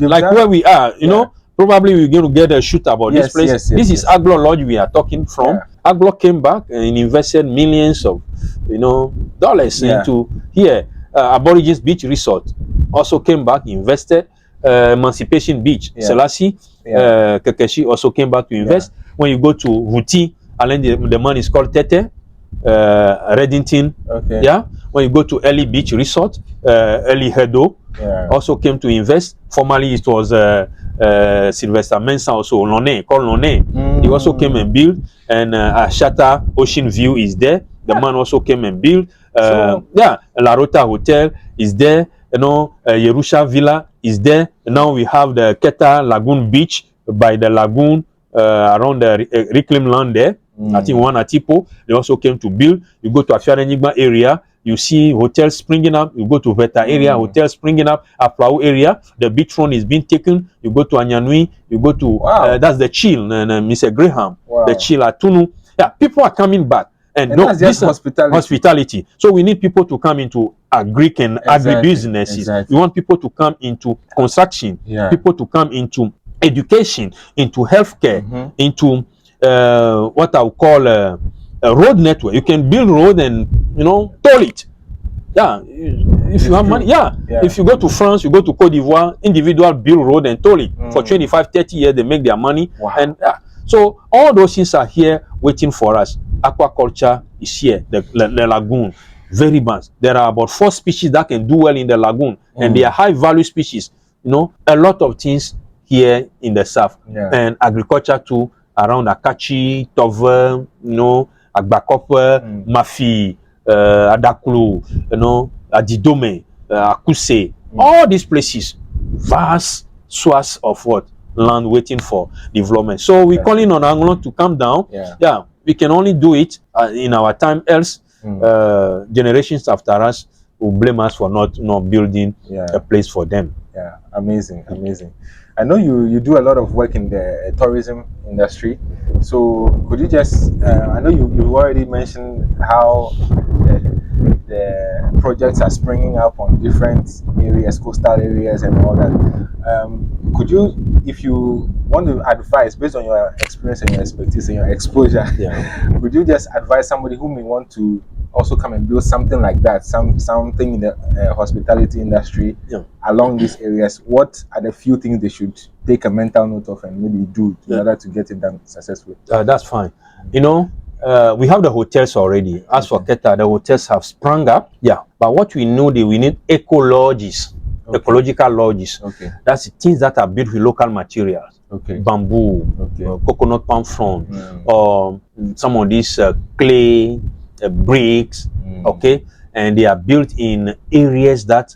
like done, where we are, you know, probably we're going to get a shoot about this place. This is Agblor Lodge we are talking from. Agblor came back and invested millions of, you know, dollars into here. Aborigines Beach Resort also came back, invested. Emancipation Beach, Selassie, Kekeshi also came back to invest. When you go to Ruti, the man is called Tete, Reddington. When you go to Early Beach Resort, Early Hedo also came to invest. Formerly it was Sylvester Mensah, also Lone, called Lone. He also came and built. And Ashata Ocean View is there. The man also came and built. La Rota Hotel is there. You know, Yerusha Villa is there. Now we have the Keta Lagoon Beach by the lagoon around the reclaimed land there. I think one at Tipo. They also came to build. You go to Afiarenigba area, you see hotels springing up. You go to Veta area, hotels springing up. Aplau area, the beachfront is being taken. You go to Anyanui, you go to that's the Chill and Mr. Graham, the Chill at Tunu. Yeah, people are coming back. And no, this hospitality. So we need people to come into agri and agribusinesses. We want people to come into construction. People to come into education, into healthcare, into what I would call a road network. You can build road and, you know, toll it. If you have money, if you go to France, you go to Cote d'Ivoire, individual build road and toll it. For 25, 30 years, they make their money. And so all those things are here waiting for us. Aquaculture is here, the lagoon, very vast. There are about 4 species that can do well in the lagoon, and they are high value species. You know, a lot of things here in the south, and agriculture too, around Akachi, Tove, you know, Agbakope, Mafi, Adakulu, you know, Adidome, Akuse, all these places, vast swaths of what? Land waiting for development. So we're calling on Anglo to come down. We can only do it in our time, else generations after us will blame us for not building a place for them. Amazing. I know you do a lot of work in the tourism industry. So could you just I know you already mentioned how the projects are springing up on different areas, coastal areas and all that. Could you, if you want to advise based on your experience and your expertise and your exposure, could you just advise somebody who may want to also come and build something like that, something in the hospitality industry along these areas? What are the few things they should take a mental note of and maybe do in order to get it done successfully? That's fine. You know, we have the hotels already. As for Keta, the hotels have sprung up. But what we know, we need eco lodges, ecological lodges. That's the things that are built with local materials. Bamboo, coconut palm frond, or some of these clay, bricks. And they are built in areas that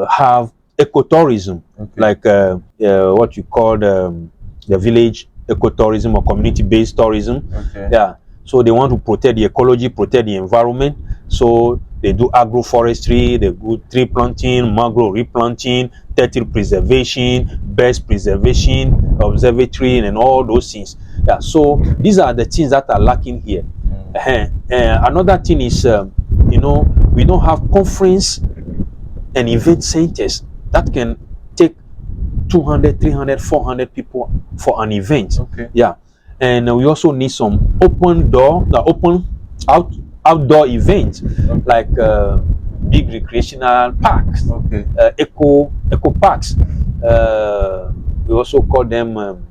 have ecotourism, like what you call the village ecotourism or community-based tourism. So they want to protect the ecology, protect the environment. So they do agroforestry, they do tree planting, mangrove replanting, turtle preservation, birds preservation, observatory, and all those things. So these are the things that are lacking here. Another thing is, you know, we don't have conference and event centers that can take 200, 300, 400 people for an event. And we also need some outdoor events, like big recreational parks, eco parks. We also call them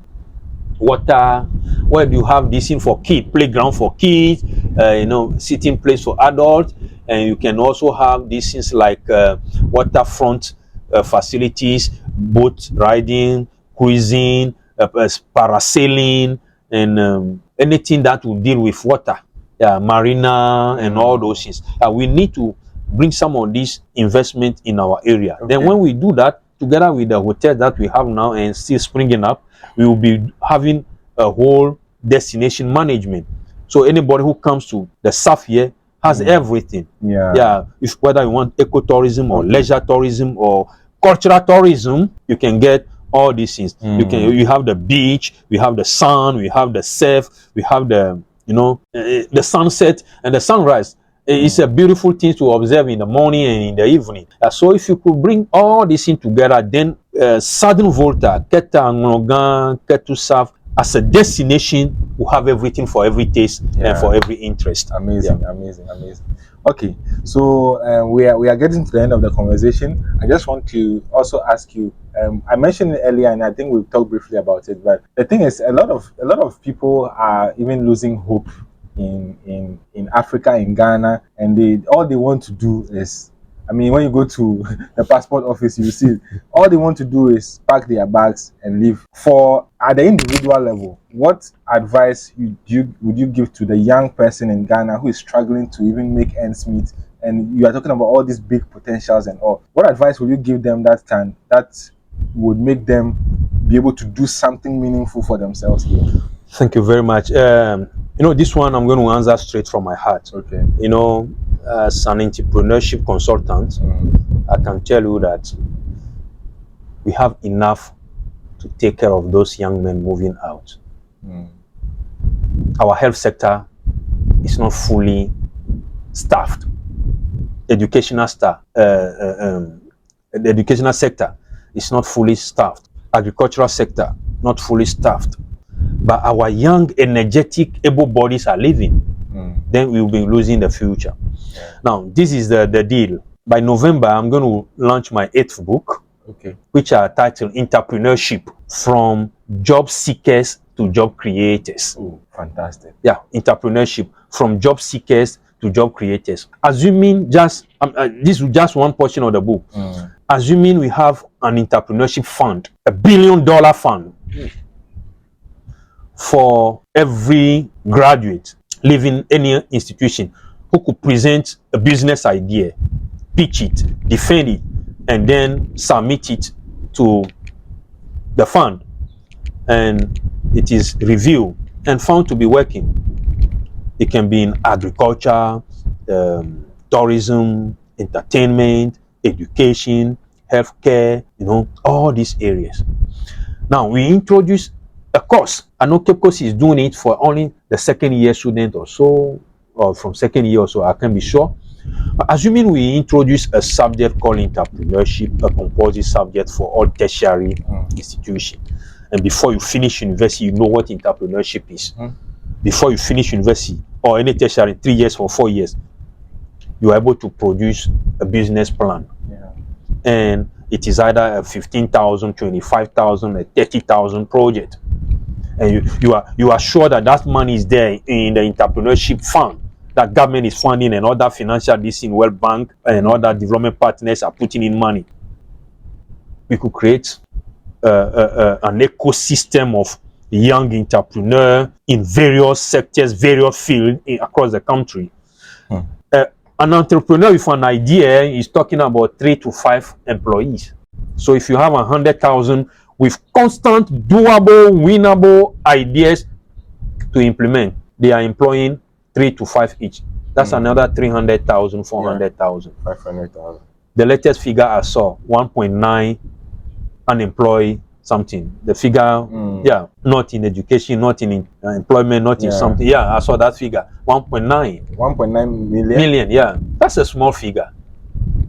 water, where you have this thing for kids, playground for kids, you know, sitting place for adults, and you can also have these things like waterfront facilities, boat riding, cruising, parasailing, and anything that will deal with water, marina, and all those things. We need to bring some of these investment in our area. Okay. Then when we do that, together with the hotel that we have now and still springing up, we will be having a whole destination management. So anybody who comes to the south here has everything. If whether you want ecotourism or leisure tourism or cultural tourism, you can get all these things. You have the beach, we have the sun, we have the surf, we have the the sunset and the sunrise. It's a beautiful thing to observe in the morning and in the evening. So if you could bring all these things together, then Southern Volta, Keta, Ketu South, as a destination, will have everything for every taste and for every interest. Amazing. Okay, so we are getting to the end of the conversation. I just want to also ask you. I mentioned it earlier, and I think we've talked briefly about it. But the thing is, a lot of people are even losing hope in Africa, in Ghana, and all they want to do is, I mean, when you go to the passport office, you see all they want to do is pack their bags and leave. For at the individual level, what advice would you give to the young person in Ghana who is struggling to even make ends meet? And you are talking about all these big potentials and all. What advice would you give them that would make them be able to do something meaningful for themselves here? Thank you very much. This one I'm going to answer straight from my heart. Okay. As an entrepreneurship consultant, I can tell you that we have enough to take care of those young men moving out. Our health sector is not fully staffed. The educational sector is not fully staffed. Agricultural sector, not fully staffed. But our young, energetic, able bodies are leaving. Then we will be losing the future. Now, this is the deal. By November, I'm going to launch my 8th book, which are titled Entrepreneurship, From Job Seekers to Job Creators. Oh, fantastic. Yeah, entrepreneurship, from job seekers to job creators. Assuming this is just one portion of the book. Assuming we have an entrepreneurship fund, $1 billion fund, for every graduate leaving any institution who could present a business idea, pitch it, defend it, and then submit it to the fund, and it is reviewed and found to be working. It can be in agriculture, tourism, entertainment, education, healthcare, all these areas. Now we introduce a course. I know Cape Coast is doing it for only the second year student or so, or from second year or so, I can't be sure. But assuming we introduce a subject called entrepreneurship, a composite subject for all tertiary institutions, and before you finish university, you know what entrepreneurship is. Before you finish university or any tertiary, 3 years or 4 years, you are able to produce a business plan. And it is either a 15,000, 25,000, a 30,000 project. And you are sure that money is there in the entrepreneurship fund that government is funding, and other financial World Bank and other development partners are putting in money. We could create an ecosystem of young entrepreneurs in various sectors, various fields across the country. An entrepreneur with an idea is talking about 3 to 5 employees. So if you have 100,000 with constant, doable, winnable ideas to implement, they are employing 3 to 5 each. That's another 300,000, 400,000. 500,000. The latest figure I saw, 1.9 unemployed something. The figure, not in education, not in employment, not in something. Yeah, I saw that figure, 1.9. 1.9 million? Million, yeah. That's a small figure.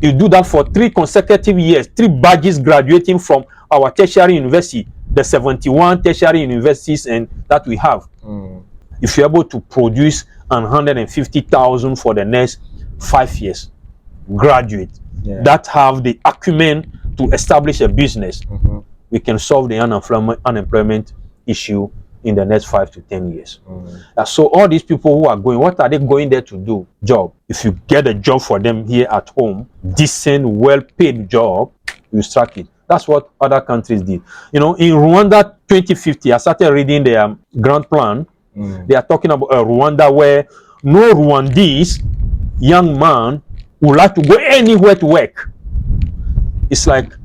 You do that for 3 consecutive years, 3 badges graduating from our tertiary university, the 71 tertiary universities and that we have. If you're able to produce 150,000 for the next 5 years, graduate that have the acumen to establish a business, we can solve the unemployment issue in the next 5 to 10 years. So all these people who are going, what are they going there to do? Job. If you get a job for them here at home, decent, well-paid job, you strike it. That's what other countries did. You know, in Rwanda 2050, I started reading their grand plan. They are talking about Rwanda where no Rwandese young man would like to go anywhere to work. It's like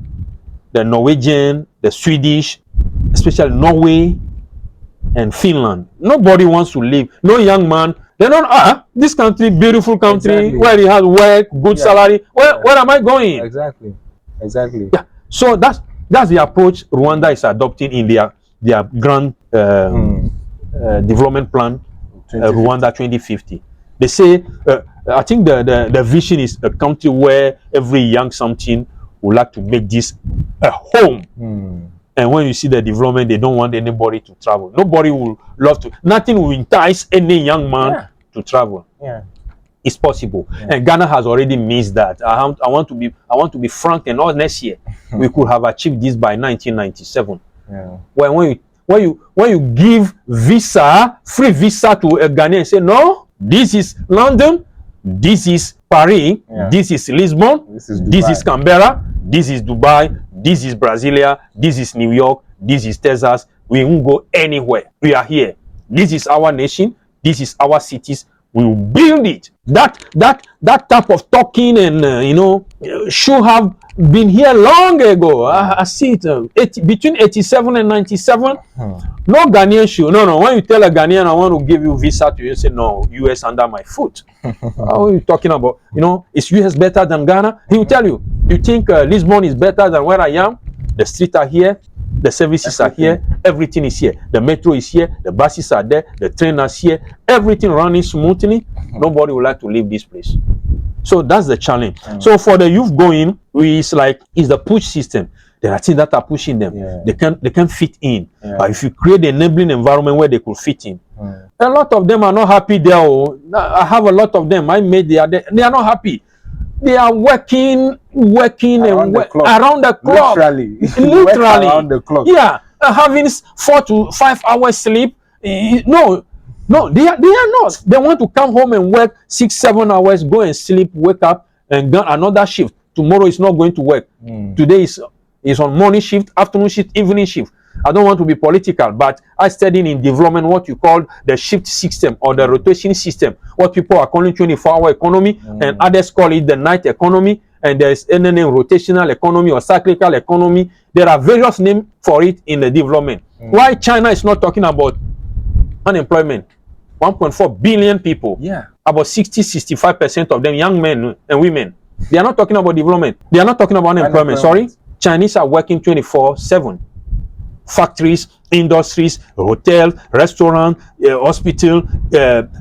the Norwegian, the Swedish, especially Norway and Finland. Nobody wants to live. No young man. They don't. This country, beautiful country, exactly. Where he has work, good salary. Where am I going? Exactly. Yeah. So that's the approach Rwanda is adopting in their grand development plan, Rwanda 2050. They say, I think the vision is a country where every young something would like to make this a home. And when you see the development, they don't want anybody to travel. Nobody will love to. Nothing will entice any young man to travel. Yeah, it's possible. And Ghana has already missed that. I want to be frank and honest here. We could have achieved this by 1997. Yeah. When you give free visa to a Ghanaian and say, no, this is London, this is Paris, this is Lisbon, this is Canberra, this is Dubai, this is Brasilia, this is New York, this is Texas. We won't go anywhere. We are here. This is our nation. This is our cities. We will build it. That type of talking and should have been here long ago. I see it between 87 and 97. No Ghanaian should. No. When you tell a Ghanaian I want to give you visa to you, say no, US under my foot. How are you talking about? Is US better than Ghana? He will tell you. You think Lisbon is better than where I am? The streets are here. The services are here. Everything is here. The metro is here. The buses are there. The train is here. Everything running smoothly. Nobody would like to leave this place. So that's the challenge. So for the youth going, it's the push system. There are things that are pushing them. They can fit in. But if you create an enabling environment where they could fit in, a lot of them are not happy there. I have a lot of them. I made they are not happy. They are working around the clock. Literally around the clock. Yeah, having 4 to 5 hours sleep. No, they are not. They want to come home and work 6-7 hours, go and sleep, wake up, and go another shift. Tomorrow is not going to work. Today is on morning shift, afternoon shift, evening shift. I don't want to be political, but I studied in development what you call the shift system or the rotation system, what people are calling 24-hour economy, and others call it the night economy, and there's a name rotational economy or cyclical economy. There are various names for it in the development. Why China is not talking about unemployment? 1.4 billion people. Yeah. About 60-65% of them young men and women. They are not talking about development. They are not talking about unemployment. Sorry. Chinese are working 24/7. Factories, industries, hotel, restaurant, hospital,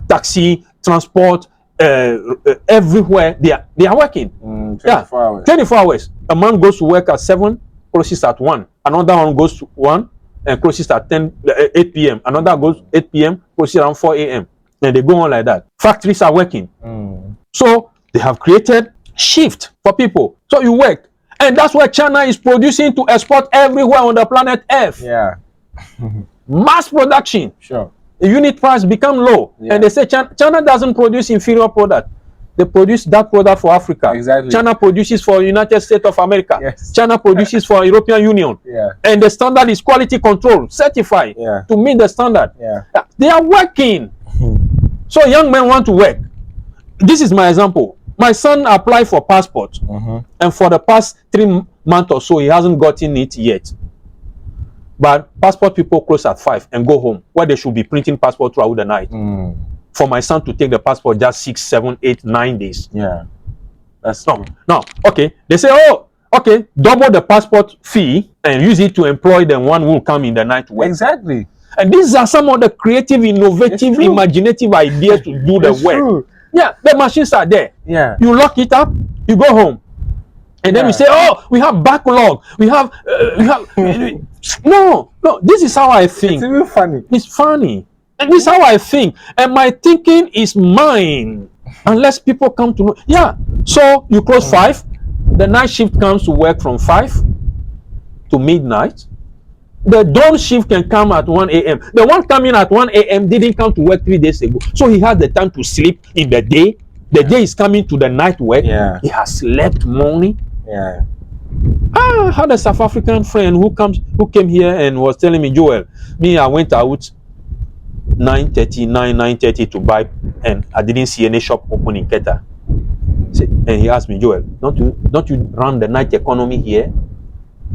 taxi, transport, everywhere they are working. 24 hours. 24 hours. A man goes to work at 7, closes at 1. Another one goes to 1 and closes at 8 p.m. Another goes 8 p.m., closes around 4 a.m. And they go on like that. Factories are working. So they have created shift for people. So you work. And that's why China is producing to export everywhere on the planet Earth. Yeah. Mass production. Sure. The unit price become low. And they say China doesn't produce inferior product. They produce that product for Africa. Exactly. China produces for United States of America. Yes. China produces for European Union. Yeah. And the standard is quality control, certified to meet the standard. Yeah. They are working. So young men want to work. This is my example. My son applied for passport, and for the past 3 months or so, he hasn't gotten it yet. But passport people close at 5 and go home, where they should be printing passport throughout the night. For my son to take the passport just 6, 7, 8, 9 days. Yeah, that's no. Okay, they say, okay, double the passport fee and use it to employ the one who will come in the night to work. Exactly. And these are some of the creative, innovative, imaginative ideas to do the work. True. Yeah, the machines are there. Yeah. You lock it up, you go home. And then you say, we have backlog. We have No, this is how I think. It's even funny. It's funny. And this is how I think. And my thinking is mine. Unless people come to know. Yeah. So you close 5. The night shift comes to work from 5 to midnight. The dawn shift can come at 1 a.m. The one coming at 1 a.m. didn't come to work 3 days ago. So he had the time to sleep in the day. The day is coming to the night work. Yeah. He has slept morning. Yeah. I had a South African friend who came here and was telling me, Joel, me, I went out 9:30 to buy, and I didn't see any shop open in Keta. And he asked me, Joel, don't you run the night economy here?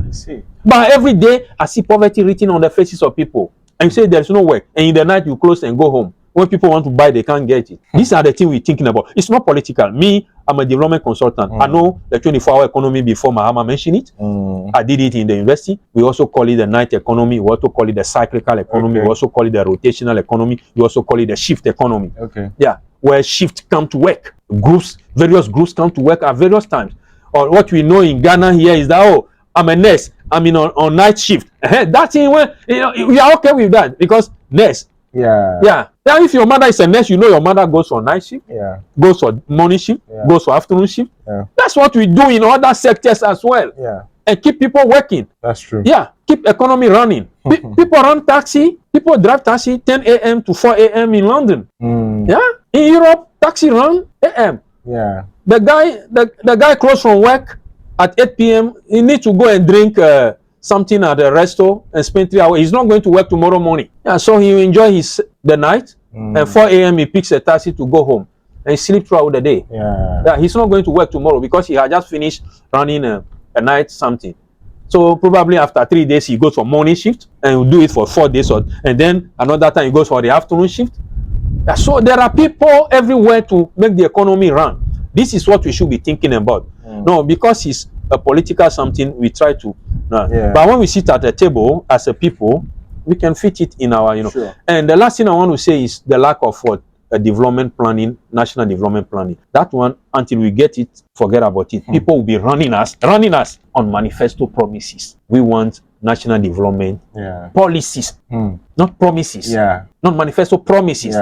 I see. But every day I see poverty written on the faces of people. And you say there's no work, and in the night you close and go home. When people want to buy, they can't get it. These are the things we're thinking about. It's not political. Me, I'm a development consultant. I know the 24-hour economy before Mahama mentioned it. I did it in the university. We also call it the night economy. We also call it the cyclical economy. We also call it the rotational economy. We also call it the shift economy. Yeah, where shift come to work. Various groups come to work at various times. Or what we know in Ghana here is that, oh, I'm a nurse. I'm on night shift. That thing, we are okay with that because nurse. Yeah. If your mother is a nurse, you know your mother goes for night shift. Goes for morning shift. Goes for afternoon shift. That's what we do in other sectors as well. And keep people working. That's true. Yeah. Keep economy running. People run taxi. People drive taxi 10 a.m. to 4 a.m. in London. Yeah. In Europe, taxi run a.m. Yeah. The guy close from work at 8 p.m. He needs to go and drink something at the resto and spend 3 hours. He's not going to work tomorrow morning. Yeah, so he will enjoy the night. And 4 a.m. he picks a taxi to go home and sleep throughout the day. Yeah, he's not going to work tomorrow because he had just finished running a night something. So probably after 3 days he goes for morning shift and will do it for 4 days, and then another time he goes for the afternoon shift. Yeah, so there are people everywhere to make the economy run. This is what we should be thinking about. No, because it's a political something, we try to. But when we sit at the table as a people, we can fit it in our, Sure. And the last thing I want to say is the lack of what a development planning, national development planning. That one, until we get it, forget about it. People will be running us on manifesto promises. We want national development policies, not promises. Not manifesto promises.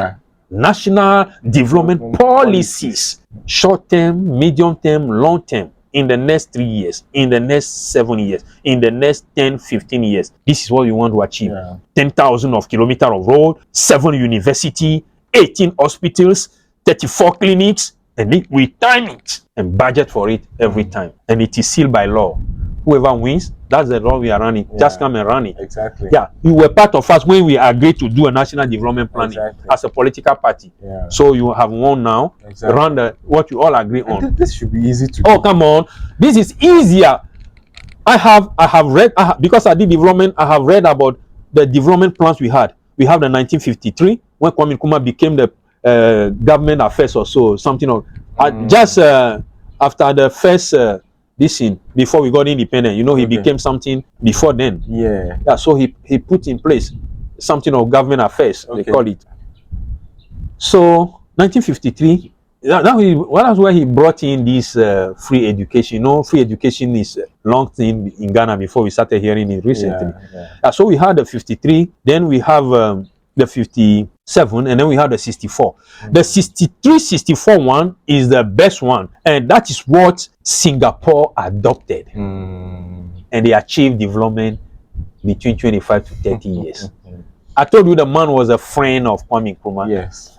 National development policies, short-term, medium-term, long-term, in the next 3 years, in the next 7 years, in the next 10, 15 years. This is what we want to achieve. 10,000 of kilometers of road, 7 university, 18 hospitals, 34 clinics, and we time it and budget for it every time. And it is sealed by law. Whoever wins, that's the law we are running. Just come and run it. Exactly. Yeah, you were part of us when we agreed to do a national development planning as a political party. So you have won now. Run what you all agree on. This should be easy to do. Oh, come on. This is easier. I have read, because I did development, I have read about the development plans we had. We have the 1953, when Kwame Nkrumah became the government affairs or so, something of, just after the first, this thing, before we got independent, he became something before then. Yeah, so he put in place something of government affairs, they call it. So 1953, that's where he brought in this free education. Free education is a long thing in Ghana before we started hearing it recently. So we had the 53, then we have the 57, and then we have the 64. The 63, 64 one is the best one, and that is what Singapore adopted. And they achieved development between 25 to 30 years. I told you the man was a friend of Kwame Nkrumah. Yes.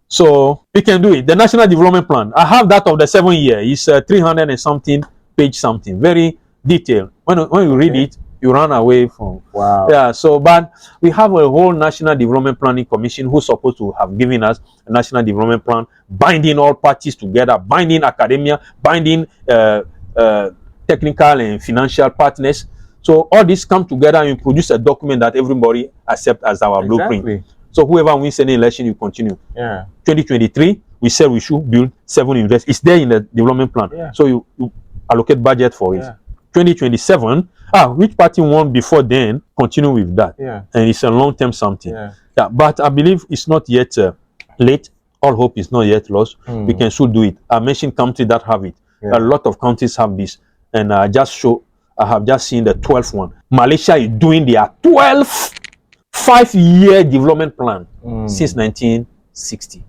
So we can do it. The National Development Plan, I have that of the 7 year. It's 300 and something page something, very detailed. When you read it, you run away from. Wow. Yeah. So, but we have a whole National Development Planning Commission who's supposed to have given us a National Development Plan, binding all parties together, binding academia, binding technical and financial partners. So all this come together and produce a document that everybody accepts as our blueprint. So whoever wins any election, you continue. 2023, we said we should build 7 universities. It's there in the development plan. So you allocate budget for it. 2027, which party won before then, continue with that. And it's a long-term something. But I believe it's not yet late. All hope is not yet lost. We can still do it. I mentioned countries that have it. A lot of countries have this. And I have just seen the 12th one. Malaysia is doing their 12th 5-year development plan since 1960.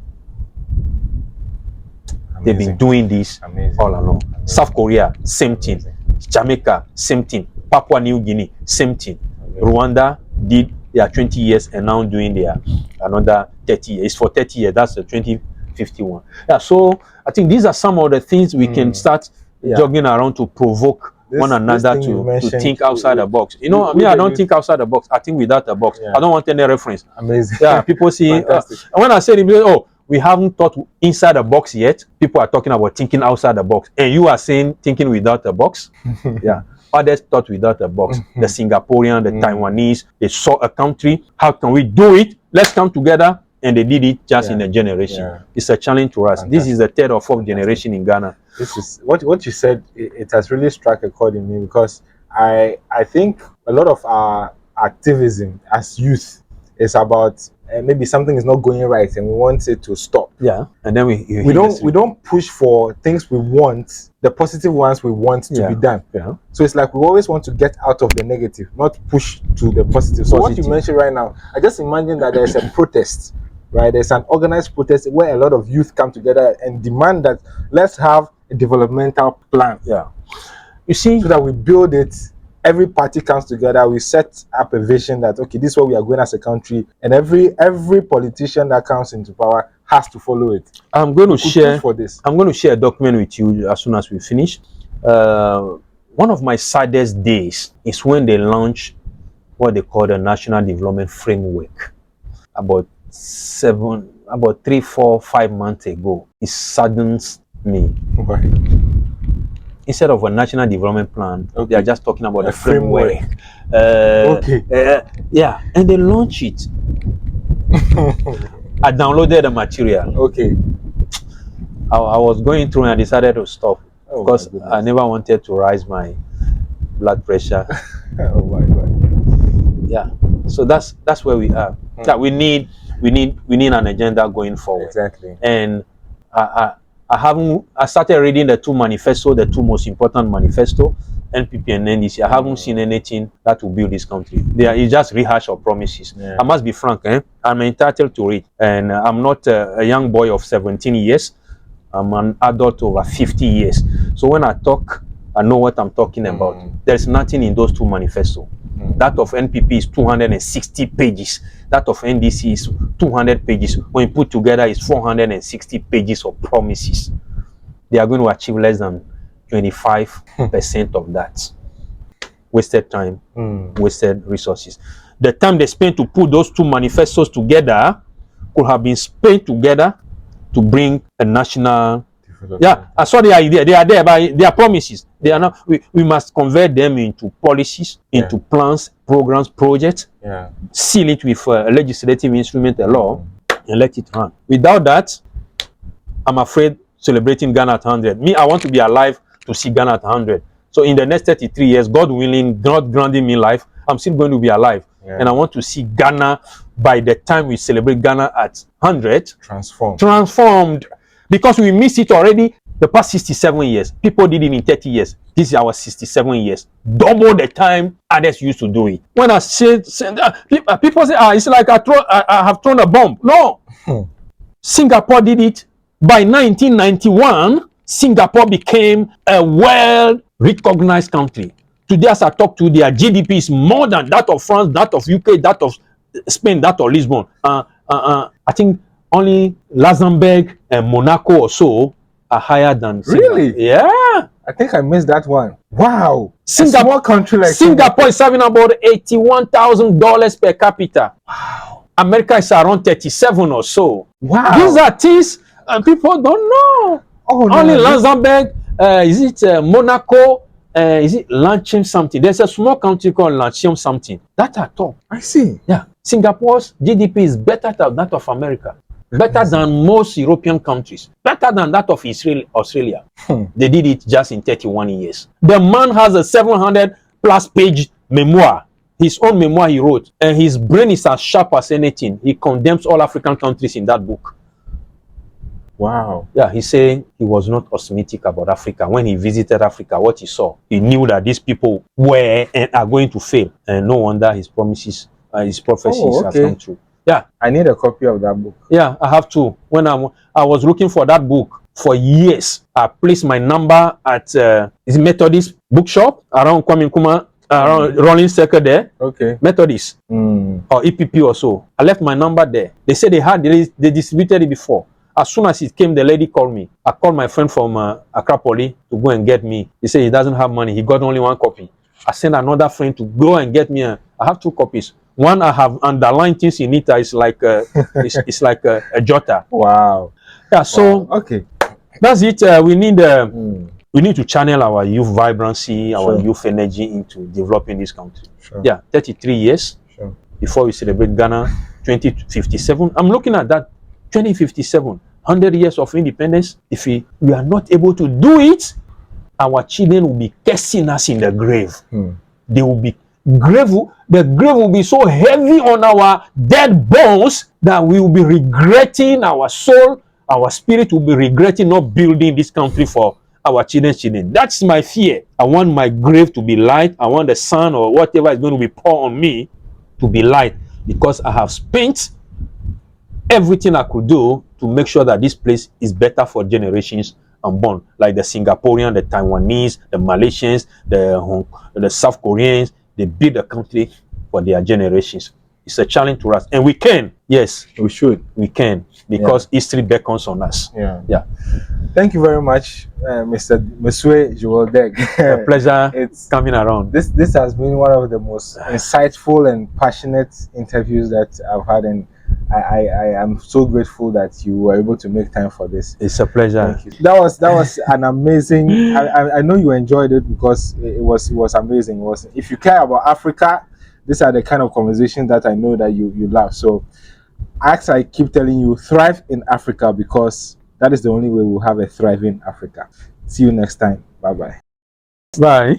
They've been doing this all along. South Korea, same thing. Jamaica, same thing. Papua New Guinea, same thing. Rwanda did their 20 years and now doing their another 30 years. It's for 30 years. That's the 2051. So I think these are some of the things we can start jogging around to provoke one another to think outside the box. You know, me, I don't think outside the box. I think without the box. I don't want any reference. Amazing. Yeah, people see. When I say, oh, we haven't thought inside the box yet, people are talking about thinking outside the box. And you are saying thinking without the box. Yeah. Others thought without the box. The Singaporean, the Taiwanese, they saw a country. How can we do it? Let's come together. And they did it just in a generation. It's a challenge to us. This is the third or fourth generation in Ghana. This is what you said. It has really struck a chord in me, because I think a lot of our activism as youth is about maybe something is not going right and we want it to stop. Yeah, and then we don't push for things we want, the positive ones we want to be done. Yeah. So it's like we always want to get out of the negative, not push to the positive. So what you mentioned right now, I just imagine that there's a protest. Right, there's an organized protest where a lot of youth come together and demand that let's have a developmental plan. Yeah, you see, so that we build it. Every party comes together. We set up a vision that okay, this is where we are going as a country, and every politician that comes into power has to follow it. I'm going to share for this. I'm going to share a document with you as soon as we finish. One of my saddest days is when they launched what they call the National Development Framework about 3, 4, 5 months ago. It saddens me. Why? Instead of a national development plan, they are just talking about a framework. Yeah, and they launch it. I downloaded the material. Okay. I was going through and I decided to stop because I never wanted to rise my blood pressure. Oh my God. Yeah. So that's where we are. That we need an agenda going forward. Exactly. And I started reading the two most important manifesto, NPP and NDC. I haven't seen anything that will build this country. It's just rehash of promises. I must be frank, I'm entitled to read. And I'm not a young boy of 17 years. I'm an adult over 50 years. So when I talk, I know what I'm talking about. There's nothing in those two manifestos. That of NPP is 260 pages. That of NDC is 200 pages. When you put together, it's 460 pages of promises. They are going to achieve less than 25% of that. Wasted time, wasted resources. The time they spent to put those two manifestos together could have been spent together to bring a national. Yeah, I saw the idea. They are there, but they are promises. They are not. We must convert them into policies, into plans, programs, projects. Yeah. Seal it with a legislative instrument, a law, and let it run. Without that, I'm afraid celebrating Ghana at 100. Me, I want to be alive to see Ghana at 100. So in the next 33 years, God willing, God granting me life, I'm still going to be alive. And I want to see Ghana, by the time we celebrate Ghana at 100, transformed. Because we missed it already the past 67 years. People did it in 30 years. This is our 67 years. Double the time others used to do it. When I say people say, it's like I have thrown a bomb. No. Singapore did it. By 1991, Singapore became a well-recognized country. Today, as I talk to you, their GDP is more than that of France, that of UK, that of Spain, that of Lisbon. I think only Luxembourg and Monaco or so are higher than Singapore. Really? Yeah. I think I missed that one. Wow. Singapore country like Singapore is having about $81,000 per capita. Wow. America is around 37 or so. Wow. These are things people don't know. Only Luxembourg, is it Monaco? Is it Lanchem something? There's a small country called Lanchem something. That at all. I see. Yeah. Singapore's GDP is better than that of America. Better than most European countries. Better than that of Australia. They did it just in 31 years. The man has a 700+ page memoir. His own memoir he wrote. And his brain is as sharp as anything. He condemns all African countries in that book. Wow. Yeah, he said he was not optimistic about Africa. When he visited Africa, what he saw, he knew that these people were and are going to fail. And no wonder his promises, his prophecies have come true. Yeah. I need a copy of that book. Yeah, I have to. When I was looking for that book for years, I placed my number at is Methodist bookshop around Kwame Nkrumah, around Rolling Circle there. Okay. Methodist or EPP or so. I left my number there. They said they distributed it before. As soon as it came, the lady called me. I called my friend from Accra Poly to go and get me. He said he doesn't have money. He got only one copy. I sent another friend to go and get me. I have 2 copies. One I have underlined things in it. It's like it's like a jotter. Wow. Yeah. So Wow. Okay. that's it. We need to channel our youth vibrancy, our Sure. youth energy into developing this country. Sure. Yeah, 33 years Sure. before we celebrate Ghana 2057. I'm looking at that 2057, 100 years of independence. If we are not able to do it, our children will be cursing us in the grave. They will be the grave will be so heavy on our dead bones that we will be regretting, our soul, our spirit will be regretting not building this country for our children's children. That's my fear. I want my grave to be light. I want the sun or whatever is going to be poured on me to be light, because I have spent everything I could do to make sure that this place is better for generations unborn, like the Singaporeans, the Taiwanese, the Malaysians, the South Koreans. They build a country for their generations. It's a challenge to us, and we can. Yes, We should. we can, because history beckons on us. Yeah. Yeah. Thank you very much, Mr. Joel Degue. A pleasure It's coming around. this has been one of the most insightful and passionate interviews that I've had, and I am so grateful that you were able to make time for this. It's a pleasure. Thank you. That was an amazing. I know you enjoyed it, because it was amazing. It was, if you care about Africa, these are the kind of conversations that I know that you love. So, as I keep telling you, thrive in Africa, because that is the only way we'll have a thriving Africa. See you next time. Bye bye. Bye.